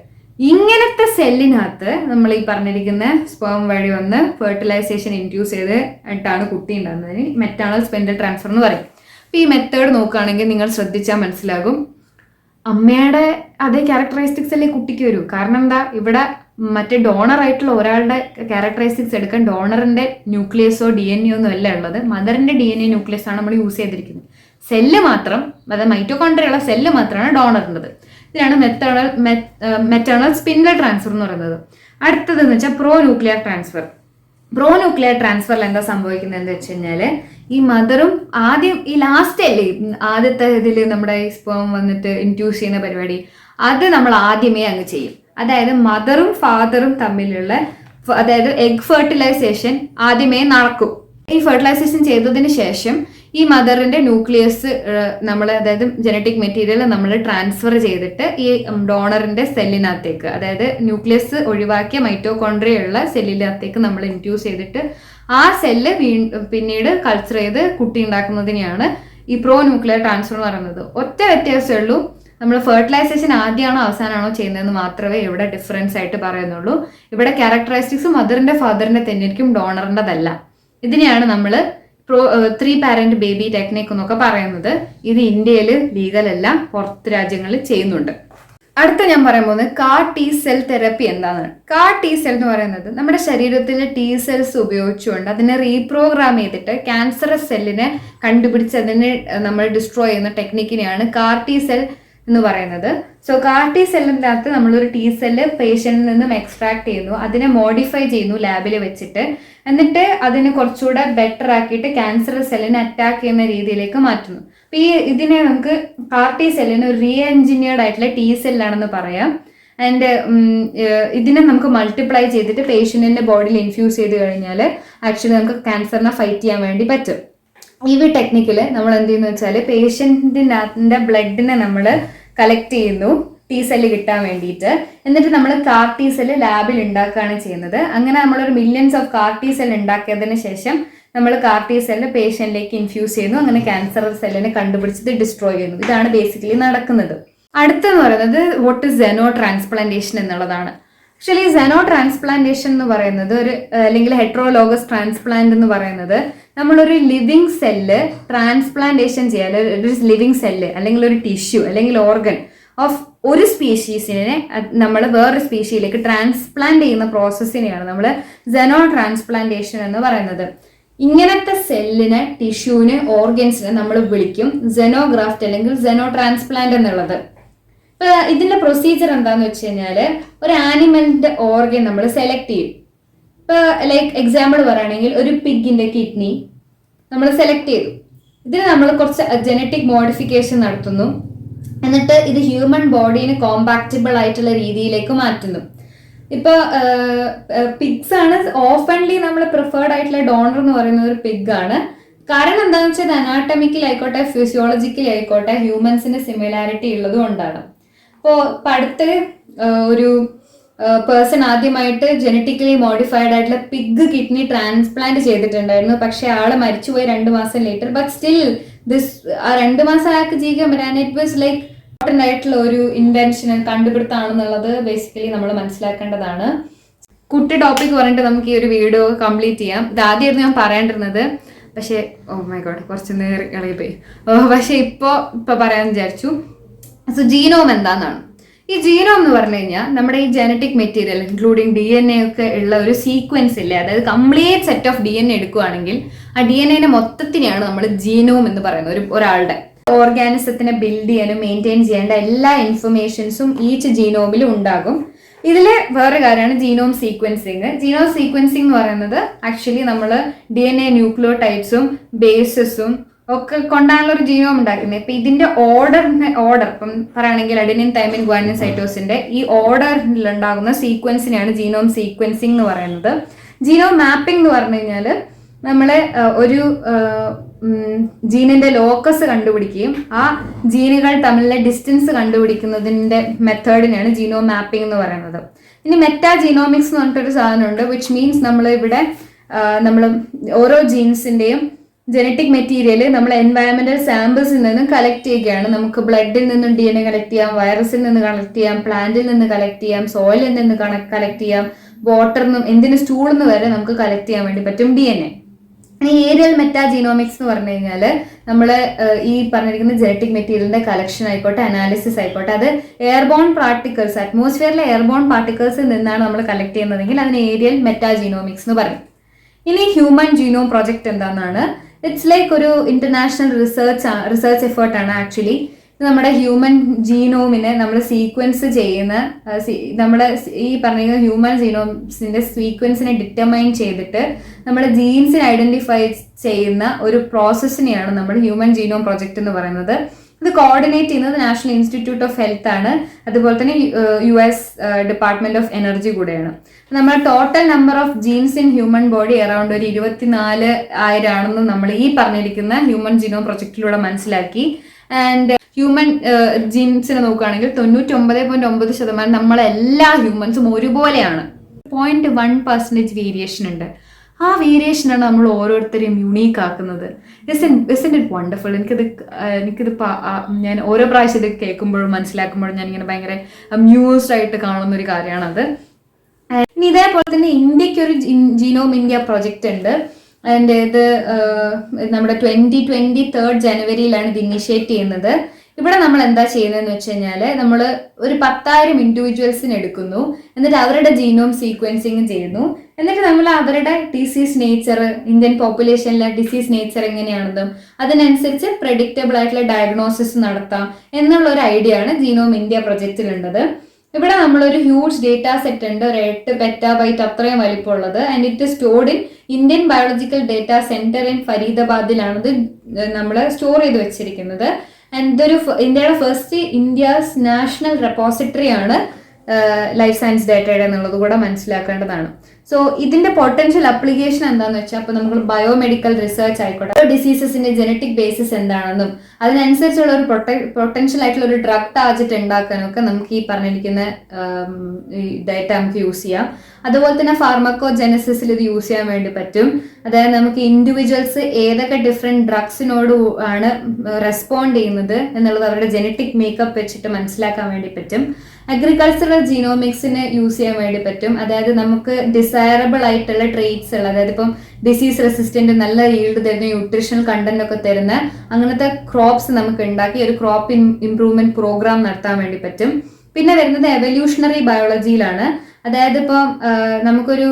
ഇങ്ങനത്തെ സെല്ലിനകത്ത് നമ്മൾ ഈ പറഞ്ഞിരിക്കുന്ന സ്പേം വഴി വന്ന് ഫെർട്ടിലൈസേഷൻ ഇൻഡ്യൂസ് ചെയ്തിട്ടാണ് കുട്ടി ഉണ്ടാകുന്നതിന് മെറ്റാണൽ സ്പിൻഡിൽ ട്രാൻസ്ഫർ എന്ന് പറയും. അപ്പോൾ ഈ മെത്തേഡ് നോക്കുകയാണെങ്കിൽ നിങ്ങൾ ശ്രദ്ധിച്ചാൽ മനസ്സിലാകും അമ്മയുടെ അതേ ക്യാരക്ടറിസ്റ്റിക്സ് അല്ലേ കുട്ടിക്ക് വരൂ. കാരണം എന്താ, ഇവിടെ മറ്റേ ഡോണർ ആയിട്ടുള്ള ഒരാളുടെ ക്യാരക്ടറിസ്റ്റിക്സ് എടുക്കാൻ ഡോണറിന്റെ ന്യൂക്ലിയസോ DNA ഒന്നും അല്ല ഉള്ളത്, മദറിന്റെ DNA ന്യൂക്ലിയസ് ആണ് നമ്മൾ യൂസ് ചെയ്തിരിക്കുന്നത്. സെല്ല് മാത്രം, അതായത് മൈറ്റോകോൺട്രിയുള്ള സെല്ല് മാത്രമാണ് ഡോണറിൻ്റെത്. ഇതിനാണ് മെറ്റേണൽ സ്പിൻഡൽ ട്രാൻസ്ഫർ എന്ന് പറയുന്നത്. അടുത്തതെന്ന് വെച്ചാൽ pro nuclear transfer. Pro nuclear ട്രാൻസ്ഫറിൽ എന്താ സംഭവിക്കുന്നത് എന്ന് വെച്ച് കഴിഞ്ഞാൽ ഈ മദറും ആദ്യം ഈ ലാസ്റ്റ് അല്ലേ ആദ്യത്തെ ഇതിൽ നമ്മുടെ സ്പേം വന്നിട്ട് ഇൻഡ്യൂസ് ചെയ്യുന്ന പരിപാടി, അത് നമ്മൾ ആദ്യമേ അങ്ങ് ചെയ്യും. അതായത് മദറും ഫാദറും തമ്മിലുള്ള അതായത് എഗ് ഫെർട്ടിലൈസേഷൻ ആദ്യമേ നടക്കും. ഈ ഫെർട്ടിലൈസേഷൻ ചെയ്തതിന് ശേഷം ഈ മദറിന്റെ ന്യൂക്ലിയസ് നമ്മൾ അതായത് ജനറ്റിക് മെറ്റീരിയൽ നമ്മൾ ട്രാൻസ്ഫർ ചെയ്തിട്ട് ഈ ഡോണറിന്റെ സെല്ലിനകത്തേക്ക്, അതായത് ന്യൂക്ലിയസ് ഒഴിവാക്കിയ മൈറ്റോകോൺട്രിയുള്ള സെല്ലിനകത്തേക്ക് നമ്മൾ ഇൻഡ്യൂസ് ചെയ്തിട്ട് ആ സെല്ല് പിന്നീട് കൾച്ചർ ചെയ്ത് കുട്ടി ഉണ്ടാക്കുന്നതിനെയാണ് ഈ പ്രോ ന്യൂക്ലിയർ ട്രാൻസ്ഫർ എന്ന് പറയുന്നത്. ഒറ്റ വ്യത്യാസമേ ഉള്ളൂ, നമ്മൾ ഫെർട്ടിലൈസേഷൻ ആദ്യമാണോ അവസാനമാണോ ചെയ്യുന്നതെന്ന് മാത്രമേ ഇവിടെ ഡിഫറൻസ് ആയിട്ട് പറയുന്നുള്ളൂ. ഇവിടെ ക്യാരക്ടറിസ്റ്റിക്സ് മദറിന്റെ ഫാദറിന്റെ തന്നെയായിരിക്കും, ഡോണറിൻ്റെതല്ല. ഇതിനെയാണ് നമ്മൾ 3 പാരന്റ് ബേബി ടെക്നിക് എന്നൊക്കെ പറയുന്നത്. ഇത് ഇന്ത്യയിൽ ലീഗൽ അല്ല, പുറത്ത് രാജ്യങ്ങളിൽ ചെയ്യുന്നുണ്ട്. അടുത്ത ഞാൻ പറയാൻ പോകുന്നത് കാർ ടി സെൽ തെറപ്പി എന്താണ്. കാർ ടി സെൽ എന്ന് പറയുന്നത് നമ്മുടെ ശരീരത്തിലെ ടി സെൽസ് ഉപയോഗിച്ചുകൊണ്ട് അതിനെ റീപ്രോഗ്രാം ചെയ്തിട്ട് ക്യാൻസറസ് സെല്ലിനെ കണ്ടുപിടിച്ച് അതിനെ നമ്മൾ ഡിസ്ട്രോയ് ചെയ്യുന്ന ടെക്നിക്കിനെയാണ് കാർ ടി സെൽ എന്ന് പറയുന്നത്. സോ കാർ ടി സെല്ലിൻ്റെ അകത്ത് നമ്മളൊരു ടി സെല്ല് പേഷ്യന്റിൽ നിന്നും എക്സ്ട്രാക്ട് ചെയ്യുന്നു, അതിനെ മോഡിഫൈ ചെയ്യുന്നു ലാബിൽ വെച്ചിട്ട്, എന്നിട്ട് അതിനെ കുറച്ചുകൂടെ ബെറ്റർ ആക്കിയിട്ട് ക്യാൻസർ സെല്ലിനെ അറ്റാക്ക് ചെയ്യുന്ന രീതിയിലേക്ക് മാറ്റുന്നു. അപ്പൊ ഇതിനെ നമുക്ക് കാർ ടി സെല്ലിന് ഒരു റീ എൻജിനീയർഡ് ആയിട്ടുള്ള ടി സെല്ലാണെന്ന് പറയാം. ആൻഡ് ഇതിനെ നമുക്ക് മൾട്ടിപ്ലൈ ചെയ്തിട്ട് പേഷ്യന്റിന്റെ ബോഡിയിൽ ഇൻഫ്യൂസ് ചെയ്ത് കഴിഞ്ഞാൽ ആക്ച്വലി നമുക്ക് ക്യാൻസറിനെ ഫൈറ്റ് ചെയ്യാൻ വേണ്ടി പറ്റും. ഈ ടെക്നിക്കിൽ നമ്മൾ എന്ത് ചെയ്യുന്നു വെച്ചാൽ പേഷ്യന്റിന്റെ ബ്ലഡിനെ നമ്മൾ കളക്ട് ചെയ്യുന്നു ടി സെല്ല് കിട്ടാൻ വേണ്ടിയിട്ട്, എന്നിട്ട് നമ്മൾ കാർ ടി സെല്ല് ലാബിൽ ഉണ്ടാക്കുകയാണ് ചെയ്യുന്നത്. അങ്ങനെ നമ്മളൊരു millions of car T cell ഉണ്ടാക്കിയതിന് ശേഷം നമ്മൾ കാർ ടി സെല്ല് പേഷ്യന്റിലേക്ക് ഇൻഫ്യൂസ് ചെയ്യുന്നു, അങ്ങനെ ക്യാൻസർ സെല്ലിനെ കണ്ടുപിടിച്ചിട്ട് ഡിസ്ട്രോയ് ചെയ്യുന്നു. ഇതാണ് ബേസിക്കലി നടക്കുന്നത്. അടുത്തെന്ന് പറയുന്നത് വാട്ട് ഇസ് സെനോ ട്രാൻസ്പ്ലാന്റേഷൻ എന്നുള്ളതാണ്. ആക്ച്വലി സെനോ ട്രാൻസ്പ്ലാന്റേഷൻ എന്ന് പറയുന്നത് ഒരു അല്ലെങ്കിൽ ഹെട്രോലോഗസ് ട്രാൻസ്പ്ലാന്റ് എന്ന് പറയുന്നത് നമ്മളൊരു ലിവിങ് സെല്ല് ട്രാൻസ്പ്ലാന്റേഷൻ ചെയ്യാൻ, ഒരു ലിവിങ് സെല്ല് അല്ലെങ്കിൽ ഒരു ടിഷ്യൂ അല്ലെങ്കിൽ ഓർഗൻ ഓഫ് ഒരു സ്പീഷീസിനെ നമ്മൾ വേറൊരു സ്പീഷിയിലേക്ക് ട്രാൻസ്പ്ലാന്റ് ചെയ്യുന്ന പ്രോസസ്സിനെയാണ് നമ്മൾ സെനോ ട്രാൻസ്പ്ലാന്റേഷൻ എന്ന് പറയുന്നത്. ഇങ്ങനത്തെ സെല്ലിനെ, ടിഷ്യൂവിന്, ഓർഗൻസിനെ നമ്മൾ വിളിക്കും സെനോഗ്രാഫ്റ്റ് അല്ലെങ്കിൽ സെനോ ട്രാൻസ്പ്ലാന്റ് എന്നുള്ളത്. ഇപ്പൊ ഇതിന്റെ പ്രൊസീജിയർ എന്താന്ന് വെച്ച് കഴിഞ്ഞാല് ഒരു ആനിമലിന്റെ ഓർഗൻ നമ്മൾ സെലക്ട് ചെയ്യും. ഇപ്പൊ ലൈക്ക് എക്സാമ്പിൾ പറയുകയാണെങ്കിൽ ഒരു പിഗിന്റെ കിഡ്നി നമ്മൾ സെലക്ട് ചെയ്തു. ഇതിന് നമ്മൾ കുറച്ച് ജനറ്റിക് മോഡിഫിക്കേഷൻ നടത്തുന്നു, എന്നിട്ട് ഇത് ഹ്യൂമൻ ബോഡീന് കോമ്പാക്റ്റബിൾ ആയിട്ടുള്ള രീതിയിലേക്ക് മാറ്റുന്നു. ഇപ്പൊ പിഗ്സ് ആണ് ഓഫൻലി നമ്മൾ പ്രിഫേർഡ് ആയിട്ടുള്ള ഡോണർ എന്ന് പറയുന്നത് ഒരു പിഗ് ആണ്. കാരണം എന്താണെന്ന് വെച്ചാൽ അനാട്ടമിക്കലി ആയിക്കോട്ടെ ഫിസിയോളജിക്കലി ആയിക്കോട്ടെ ഹ്യൂമൻസിന് സിമിലാരിറ്റി ഉള്ളത് കൊണ്ടാണ്. അപ്പോൾ അടുത്ത് ഒരു പേഴ്സൺ ആദ്യമായിട്ട് ജനറ്റിക്കലി മോഡിഫൈഡ് ആയിട്ടുള്ള പിഗ് കിഡ്നി ട്രാൻസ്പ്ലാന്റ് ചെയ്തിട്ടുണ്ടായിരുന്നു. പക്ഷെ ആള് മരിച്ചുപോയി 2 മാസം ലേറ്റർ. ബട്ട് സ്റ്റിൽ ദിസ് 2 മാസം അയാൾക്ക് ജീവിക്കാൻ പറ്റാൻ ഇറ്റ് വാസ് ലൈക്ക് ഇമ്പോർട്ടൻ്റ് ആയിട്ടുള്ള ഒരു ഇൻവെൻഷൻ, കണ്ടുപിടുത്തമാണെന്നുള്ളത് ബേസിക്കലി നമ്മൾ മനസ്സിലാക്കേണ്ടതാണ്. കുട്ടി ടോപ്പിക് പറഞ്ഞിട്ട് നമുക്ക് ഈ ഒരു വീഡിയോ കംപ്ലീറ്റ് ചെയ്യാം. ഇത് ആദ്യമായിരുന്നു ഞാൻ പറയേണ്ടിരുന്നത്, പക്ഷേ ഓ മൈ ഗോഡ് കുറച്ച് നേരം ഇളകിപ്പോയി. പക്ഷെ ഇപ്പൊ പറയാമെന്ന് വിചാരിച്ചു. സോ ജീനോം എന്താണെന്നാണ്. ഈ ജീനോം എന്ന് പറഞ്ഞു കഴിഞ്ഞാൽ നമ്മുടെ ഈ ജനറ്റിക് മെറ്റീരിയൽ ഇൻക്ലൂഡിങ് DNA ഒക്കെ ഉള്ള ഒരു സീക്വൻസ് ഇല്ലേ, അതായത് കംപ്ലീറ്റ് സെറ്റ് ഓഫ് DNA എടുക്കുകയാണെങ്കിൽ ആ DNA മൊത്തത്തിനെയാണ് നമ്മൾ ജീനോം എന്ന് പറയുന്നത്. ഒരാളുടെ ഓർഗാനിസത്തിനെ ബിൽഡ് ചെയ്യാനും മെയിൻറ്റെയിൻ ചെയ്യേണ്ട എല്ലാ ഇൻഫർമേഷൻസും ഈച്ച് ജീനോമിലും ഉണ്ടാകും. ഇതിലെ വേറെ കാര്യമാണ് ജീനോം സീക്വൻസിങ്. ജീനോം സീക്വൻസിങ് എന്ന് പറയുന്നത് ആക്ച്വലി നമ്മൾ DNA ന്യൂക്ലിയോടൈഡ്സും ബേസസും ഒക്കെ കൊണ്ടാണല്ലോ ഒരു ജീനോം ഉണ്ടാക്കുന്നത്. ഇപ്പൊ ഇതിന്റെ ഓർഡർ ഇപ്പം പറയുകയാണെങ്കിൽ അഡിനിൻ തൈമിൻ ഗ്വാനിൻ സൈറ്റോസിന്റെ ഈ ഓർഡറിൽ ഉണ്ടാകുന്ന സീക്വൻസിനെയാണ് ജീനോം സീക്വൻസിങ് എന്ന് പറയുന്നത്. ജീനോം മാപ്പിംഗ് എന്ന് പറഞ്ഞു കഴിഞ്ഞാൽ നമ്മളെ ഒരു ജീനിന്റെ ലോക്കസ് കണ്ടുപിടിക്കുകയും ആ ജീനുകൾ തമ്മിലുള്ള ഡിസ്റ്റൻസ് കണ്ടുപിടിക്കുന്നതിന്റെ മെത്തേഡിനെയാണ് ജീനോം മാപ്പിംഗ് എന്ന് പറയുന്നത്. ഇനി മെറ്റാ ജീനോമിക്സ് എന്ന് പറഞ്ഞിട്ടൊരു സാധനമുണ്ട്, വിച്ച് മീൻസ് നമ്മൾ ഇവിടെ നമ്മൾ ഓരോ ജീൻസിന്റെയും ജനറ്റിക് മെറ്റീരിയൽ നമ്മൾ എൻവയറമെന്റൽ സാമ്പിൾസിൽ നിന്നും കളക്ട് ചെയ്യുകയാണ്. നമുക്ക് ബ്ലഡിൽ നിന്നും DNA കളക്ട് ചെയ്യാം, വൈറസിൽ നിന്ന് കളക്ട് ചെയ്യാം, പ്ലാന്റിൽ നിന്ന് കളക്ട് ചെയ്യാം, സോയിലിൽ നിന്ന് കളക്ട് ചെയ്യാം, വാട്ടറിൽ നിന്നും എന്തിന് സ്റ്റൂളിൽ നിന്ന് വരെ നമുക്ക് കളക്ട് ചെയ്യാൻ വേണ്ടി പറ്റും DNA. ഈ ഏരിയൽ മെറ്റാ ജീനോമിക്സ് എന്ന് പറഞ്ഞു കഴിഞ്ഞാൽ നമ്മൾ ഈ പറഞ്ഞിരിക്കുന്ന ജനറ്റിക് മെറ്റീരിയലിന്റെ കളക്ഷൻ ആയിക്കോട്ടെ, അനാലിസിസ് ആയിക്കോട്ടെ, അത് എയർബോൺ പാർട്ടിക്കിൾസ്, അറ്റ്മോസ്ഫിയറിലെ എയർബോൺ പാർട്ടിക്കിൾസിൽ നിന്നാണ് നമ്മൾ കളക്ട് ചെയ്യുന്നതെങ്കിൽ അതിന് ഏരിയൽ മെറ്റാ ജീനോമിക്സ് എന്ന് പറയും. ഇനി ഹ്യൂമൻ ജീനോം പ്രോജക്റ്റ് എന്താണെന്നാണ്. ഇറ്റ്സ് ലൈക്ക് ഒരു ഇന്റർനാഷണൽ റിസർച്ച് എഫേർട്ടാണ് ആക്ച്വലി. നമ്മുടെ ഹ്യൂമൻ ജീനോമിനെ നമ്മൾ സീക്വൻസ് ചെയ്യുന്ന നമ്മുടെ ഈ പറഞ്ഞ ഹ്യൂമൻ ജീനോംസിന്റെ സീക്വൻസിനെ ഡിറ്റർമൈൻ ചെയ്തിട്ട് നമ്മുടെ ജീൻസിനെ ഐഡന്റിഫൈ ചെയ്യുന്ന ഒരു പ്രോസസ്സിനെയാണ് നമ്മൾ ഹ്യൂമൻ ജീനോം പ്രൊജക്ട് എന്ന് പറയുന്നത്. ഇത് കോർഡിനേറ്റ് ചെയ്യുന്നത് നാഷണൽ ഇൻസ്റ്റിറ്റ്യൂട്ട് ഓഫ് ഹെൽത്ത് ആണ്, അതുപോലെ തന്നെ US ഡിപ്പാർട്ട്മെന്റ് ഓഫ് എനർജി കൂടെയാണ്. നമ്മുടെ total number of genes in human body around ഒരു 24,000 ആണെന്ന് നമ്മൾ ഈ പറഞ്ഞിരിക്കുന്ന ഹ്യൂമൻ ജീനോം പ്രൊജക്റ്റിലൂടെ മനസ്സിലാക്കി. ആൻഡ് ഹ്യൂമൻ ജീൻസിനെ നോക്കുകയാണെങ്കിൽ 99.9% നമ്മളെല്ലാ ഹ്യൂമൻസും ഒരുപോലെയാണ്. 0.1% വേരിയേഷൻ ഉണ്ട്. ആ വേരിയേഷനാണ് നമ്മൾ ഓരോരുത്തരെയും യുണീക്ക് ആക്കുന്നത്. It wonderful. എനിക്കിത് ഞാൻ ഓരോ പ്രാവശ്യം ഇത് കേൾക്കുമ്പോഴും മനസ്സിലാക്കുമ്പോഴും ഞാനിങ്ങനെ ഭയങ്കര അമ്യൂസ്ഡ് ആയിട്ട് കാണുന്ന ഒരു കാര്യമാണത്. ഇനി ഇതേപോലെ തന്നെ ഇന്ത്യക്ക് ഒരു ജീനോം ഇന്ത്യ പ്രൊജക്റ്റ് ഉണ്ട്. ആൻഡ് ഇത് നമ്മുടെ 2023 ജനുവരിയിലാണ് ഇത് ഇനിഷ്യേറ്റ് ചെയ്യുന്നത്. ഇവിടെ നമ്മൾ എന്താ ചെയ്യുന്നതെന്ന് വെച്ച് കഴിഞ്ഞാൽ നമ്മൾ ഒരു 10,000 ഇൻഡിവിജ്വൽസിന് എടുക്കുന്നു, എന്നിട്ട് അവരുടെ ജീനോം സീക്വൻസിങ് ചെയ്യുന്നു. എന്നിട്ട് നമ്മൾ അവരുടെ ഡിസീസ് നേച്ചർ, ഇന്ത്യൻ പോപ്പുലേഷനിലെ ഡിസീസ് നേച്ചർ എങ്ങനെയാണെന്നും അതിനനുസരിച്ച് പ്രെഡിക്റ്റബിൾ ആയിട്ടുള്ള ഡയഗ്നോസിസ് നടത്താം എന്നുള്ള ഒരു ഐഡിയ ആണ് ജീനോം ഇന്ത്യ പ്രൊജക്റ്റിലുള്ളത്. ഇവിടെ നമ്മളൊരു ഹ്യൂജ് ഡേറ്റാ സെറ്റ് ഉണ്ട്, ഒരു 8 പെറ്റാബൈറ്റ് അത്രയും വലിപ്പമുള്ളത്. And it stored in Indian biological data centre in ഫരീദാബാദിലാണിത് നമ്മൾ സ്റ്റോർ ചെയ്ത് വെച്ചിരിക്കുന്നത്. ആൻഡ് ഇതൊരു ഇന്ത്യയുടെ ഫസ്റ്റ് ഇന്ത്യസ് നാഷണൽ റെപ്പോസിറ്ററി ആണ് ലൈഫ് സയൻസ് ഡേറ്റയുടെ എന്നുള്ളത് കൂടെ മനസ്സിലാക്കേണ്ടതാണ്. സോ ഇതിന്റെ പൊട്ടൻഷ്യൽ അപ്ലിക്കേഷൻ എന്താണെന്ന് വെച്ചാൽ അപ്പോൾ നമുക്ക് ബയോമെഡിക്കൽ റിസർച്ച് ആയിക്കോട്ടെ, ഡിസീസസിന്റെ ജനറ്റിക് ബേസിസ് എന്താണെന്നും അതിനനുസരിച്ചുള്ള ഒരു പൊട്ടൻഷ്യൽ ആയിട്ടുള്ള ഒരു ഡ്രഗ് ടാർജറ്റ് ഉണ്ടാക്കാനൊക്കെ നമുക്ക് ഈ പറഞ്ഞിരിക്കുന്ന ഡേറ്റ നമുക്ക് യൂസ് ചെയ്യാം. അതുപോലെ തന്നെ ഫാർമക്കോജെനസിസിൽ ഇത് യൂസ് ചെയ്യാൻ വേണ്ടി പറ്റും. അതായത് നമുക്ക് ഇൻഡിവിജ്വൽസ് ഏതൊക്കെ ഡിഫറെന്റ് ഡ്രഗ്സിനോട് ആണ് റെസ്പോണ്ട് ചെയ്യുന്നത് എന്നുള്ളത് അവരുടെ ജനറ്റിക് മേക്കപ്പ് വെച്ചിട്ട് മനസ്സിലാക്കാൻ വേണ്ടി പറ്റും. അഗ്രികൾച്ചറൽ ജീനോമിക്സിന് യൂസ് ചെയ്യാൻ വേണ്ടി പറ്റും. അതായത് നമുക്ക് ഡിസൈറബിൾ ആയിട്ടുള്ള ട്രേറ്റ്സ് ഉള്ള, അതായത് ഇപ്പം ഡിസീസ് റെസിസ്റ്റന്റ് നല്ല ഈൽഡ് തരുന്ന ന്യൂട്രീഷണൽ കണ്ടന്റ് ഒക്കെ തരുന്ന അങ്ങനത്തെ ക്രോപ്സ് നമുക്ക് ഉണ്ടാക്കി ഒരു ക്രോപ്പ് ഇംപ്രൂവ്മെന്റ് പ്രോഗ്രാം നടത്താൻ വേണ്ടി പറ്റും. പിന്നെ വരുന്നത് എവല്യൂഷണറി ബയോളജിയിലാണ്. അതായത് ഇപ്പം നമുക്കൊരു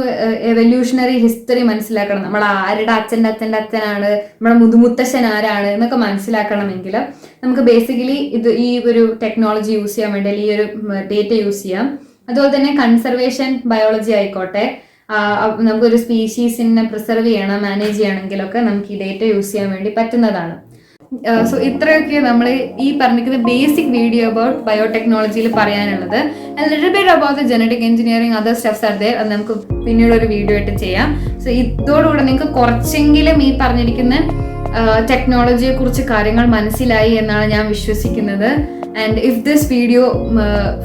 എവല്യൂഷണറി ഹിസ്റ്ററി മനസ്സിലാക്കണം, നമ്മൾ ആരുടെ അച്ഛൻ്റെ അച്ഛനാണ്, നമ്മുടെ മുതുമുത്തശ്ശൻ ആരാണ് എന്നൊക്കെ മനസ്സിലാക്കണമെങ്കിൽ നമുക്ക് ബേസിക്കലി ഈ ഒരു ടെക്നോളജി യൂസ് ചെയ്യാൻ വേണ്ടി അല്ലെങ്കിൽ ഈ ഒരു ഡേറ്റ യൂസ് ചെയ്യാം. അതുപോലെ തന്നെ കൺസർവേഷൻ ബയോളജി ആയിക്കോട്ടെ, നമുക്കൊരു സ്പീഷീസിനെ പ്രിസർവ് ചെയ്യണം, മാനേജ് ചെയ്യണമെങ്കിലൊക്കെ നമുക്ക് ഈ ഡേറ്റ യൂസ് ചെയ്യാൻ വേണ്ടി പറ്റുന്നതാണ്. സോ ഇത്രയൊക്കെ നമ്മൾ ഈ പറഞ്ഞിരിക്കുന്ന ബേസിക് വീഡിയോ അബൌട്ട് ബയോടെക്നോളജിയിൽ പറയാനുള്ളത്. Little bit about the genetic engineering other steps are there. അത് നമുക്ക് പിന്നീട് ഒരു വീഡിയോ ആയിട്ട് ചെയ്യാം. സോ ഇതോടുകൂടെ നിങ്ങൾക്ക് കുറച്ചെങ്കിലും ഈ പറഞ്ഞിരിക്കുന്ന ടെക്നോളജിയെ കുറിച്ച് കാര്യങ്ങൾ മനസ്സിലായി എന്നാണ് ഞാൻ വിശ്വസിക്കുന്നത്. And if this video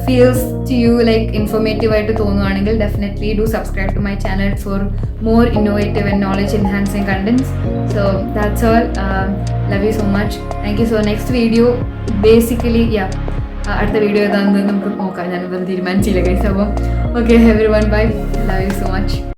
feels to you like informative ആയിട്ട് തോന്നുവാണെങ്കിൽ definitely do subscribe to my channel for more innovative and knowledge enhancing contents. So that's all. Love you so much. Thank you. So next video basically അടുത്ത video ഏതാണെന്ന് നമുക്ക് നോക്കാം. ഞാൻ തീരുമാനിച്ചില്ല guys. അപ്പോൾ okay everyone, bye. Love you so much.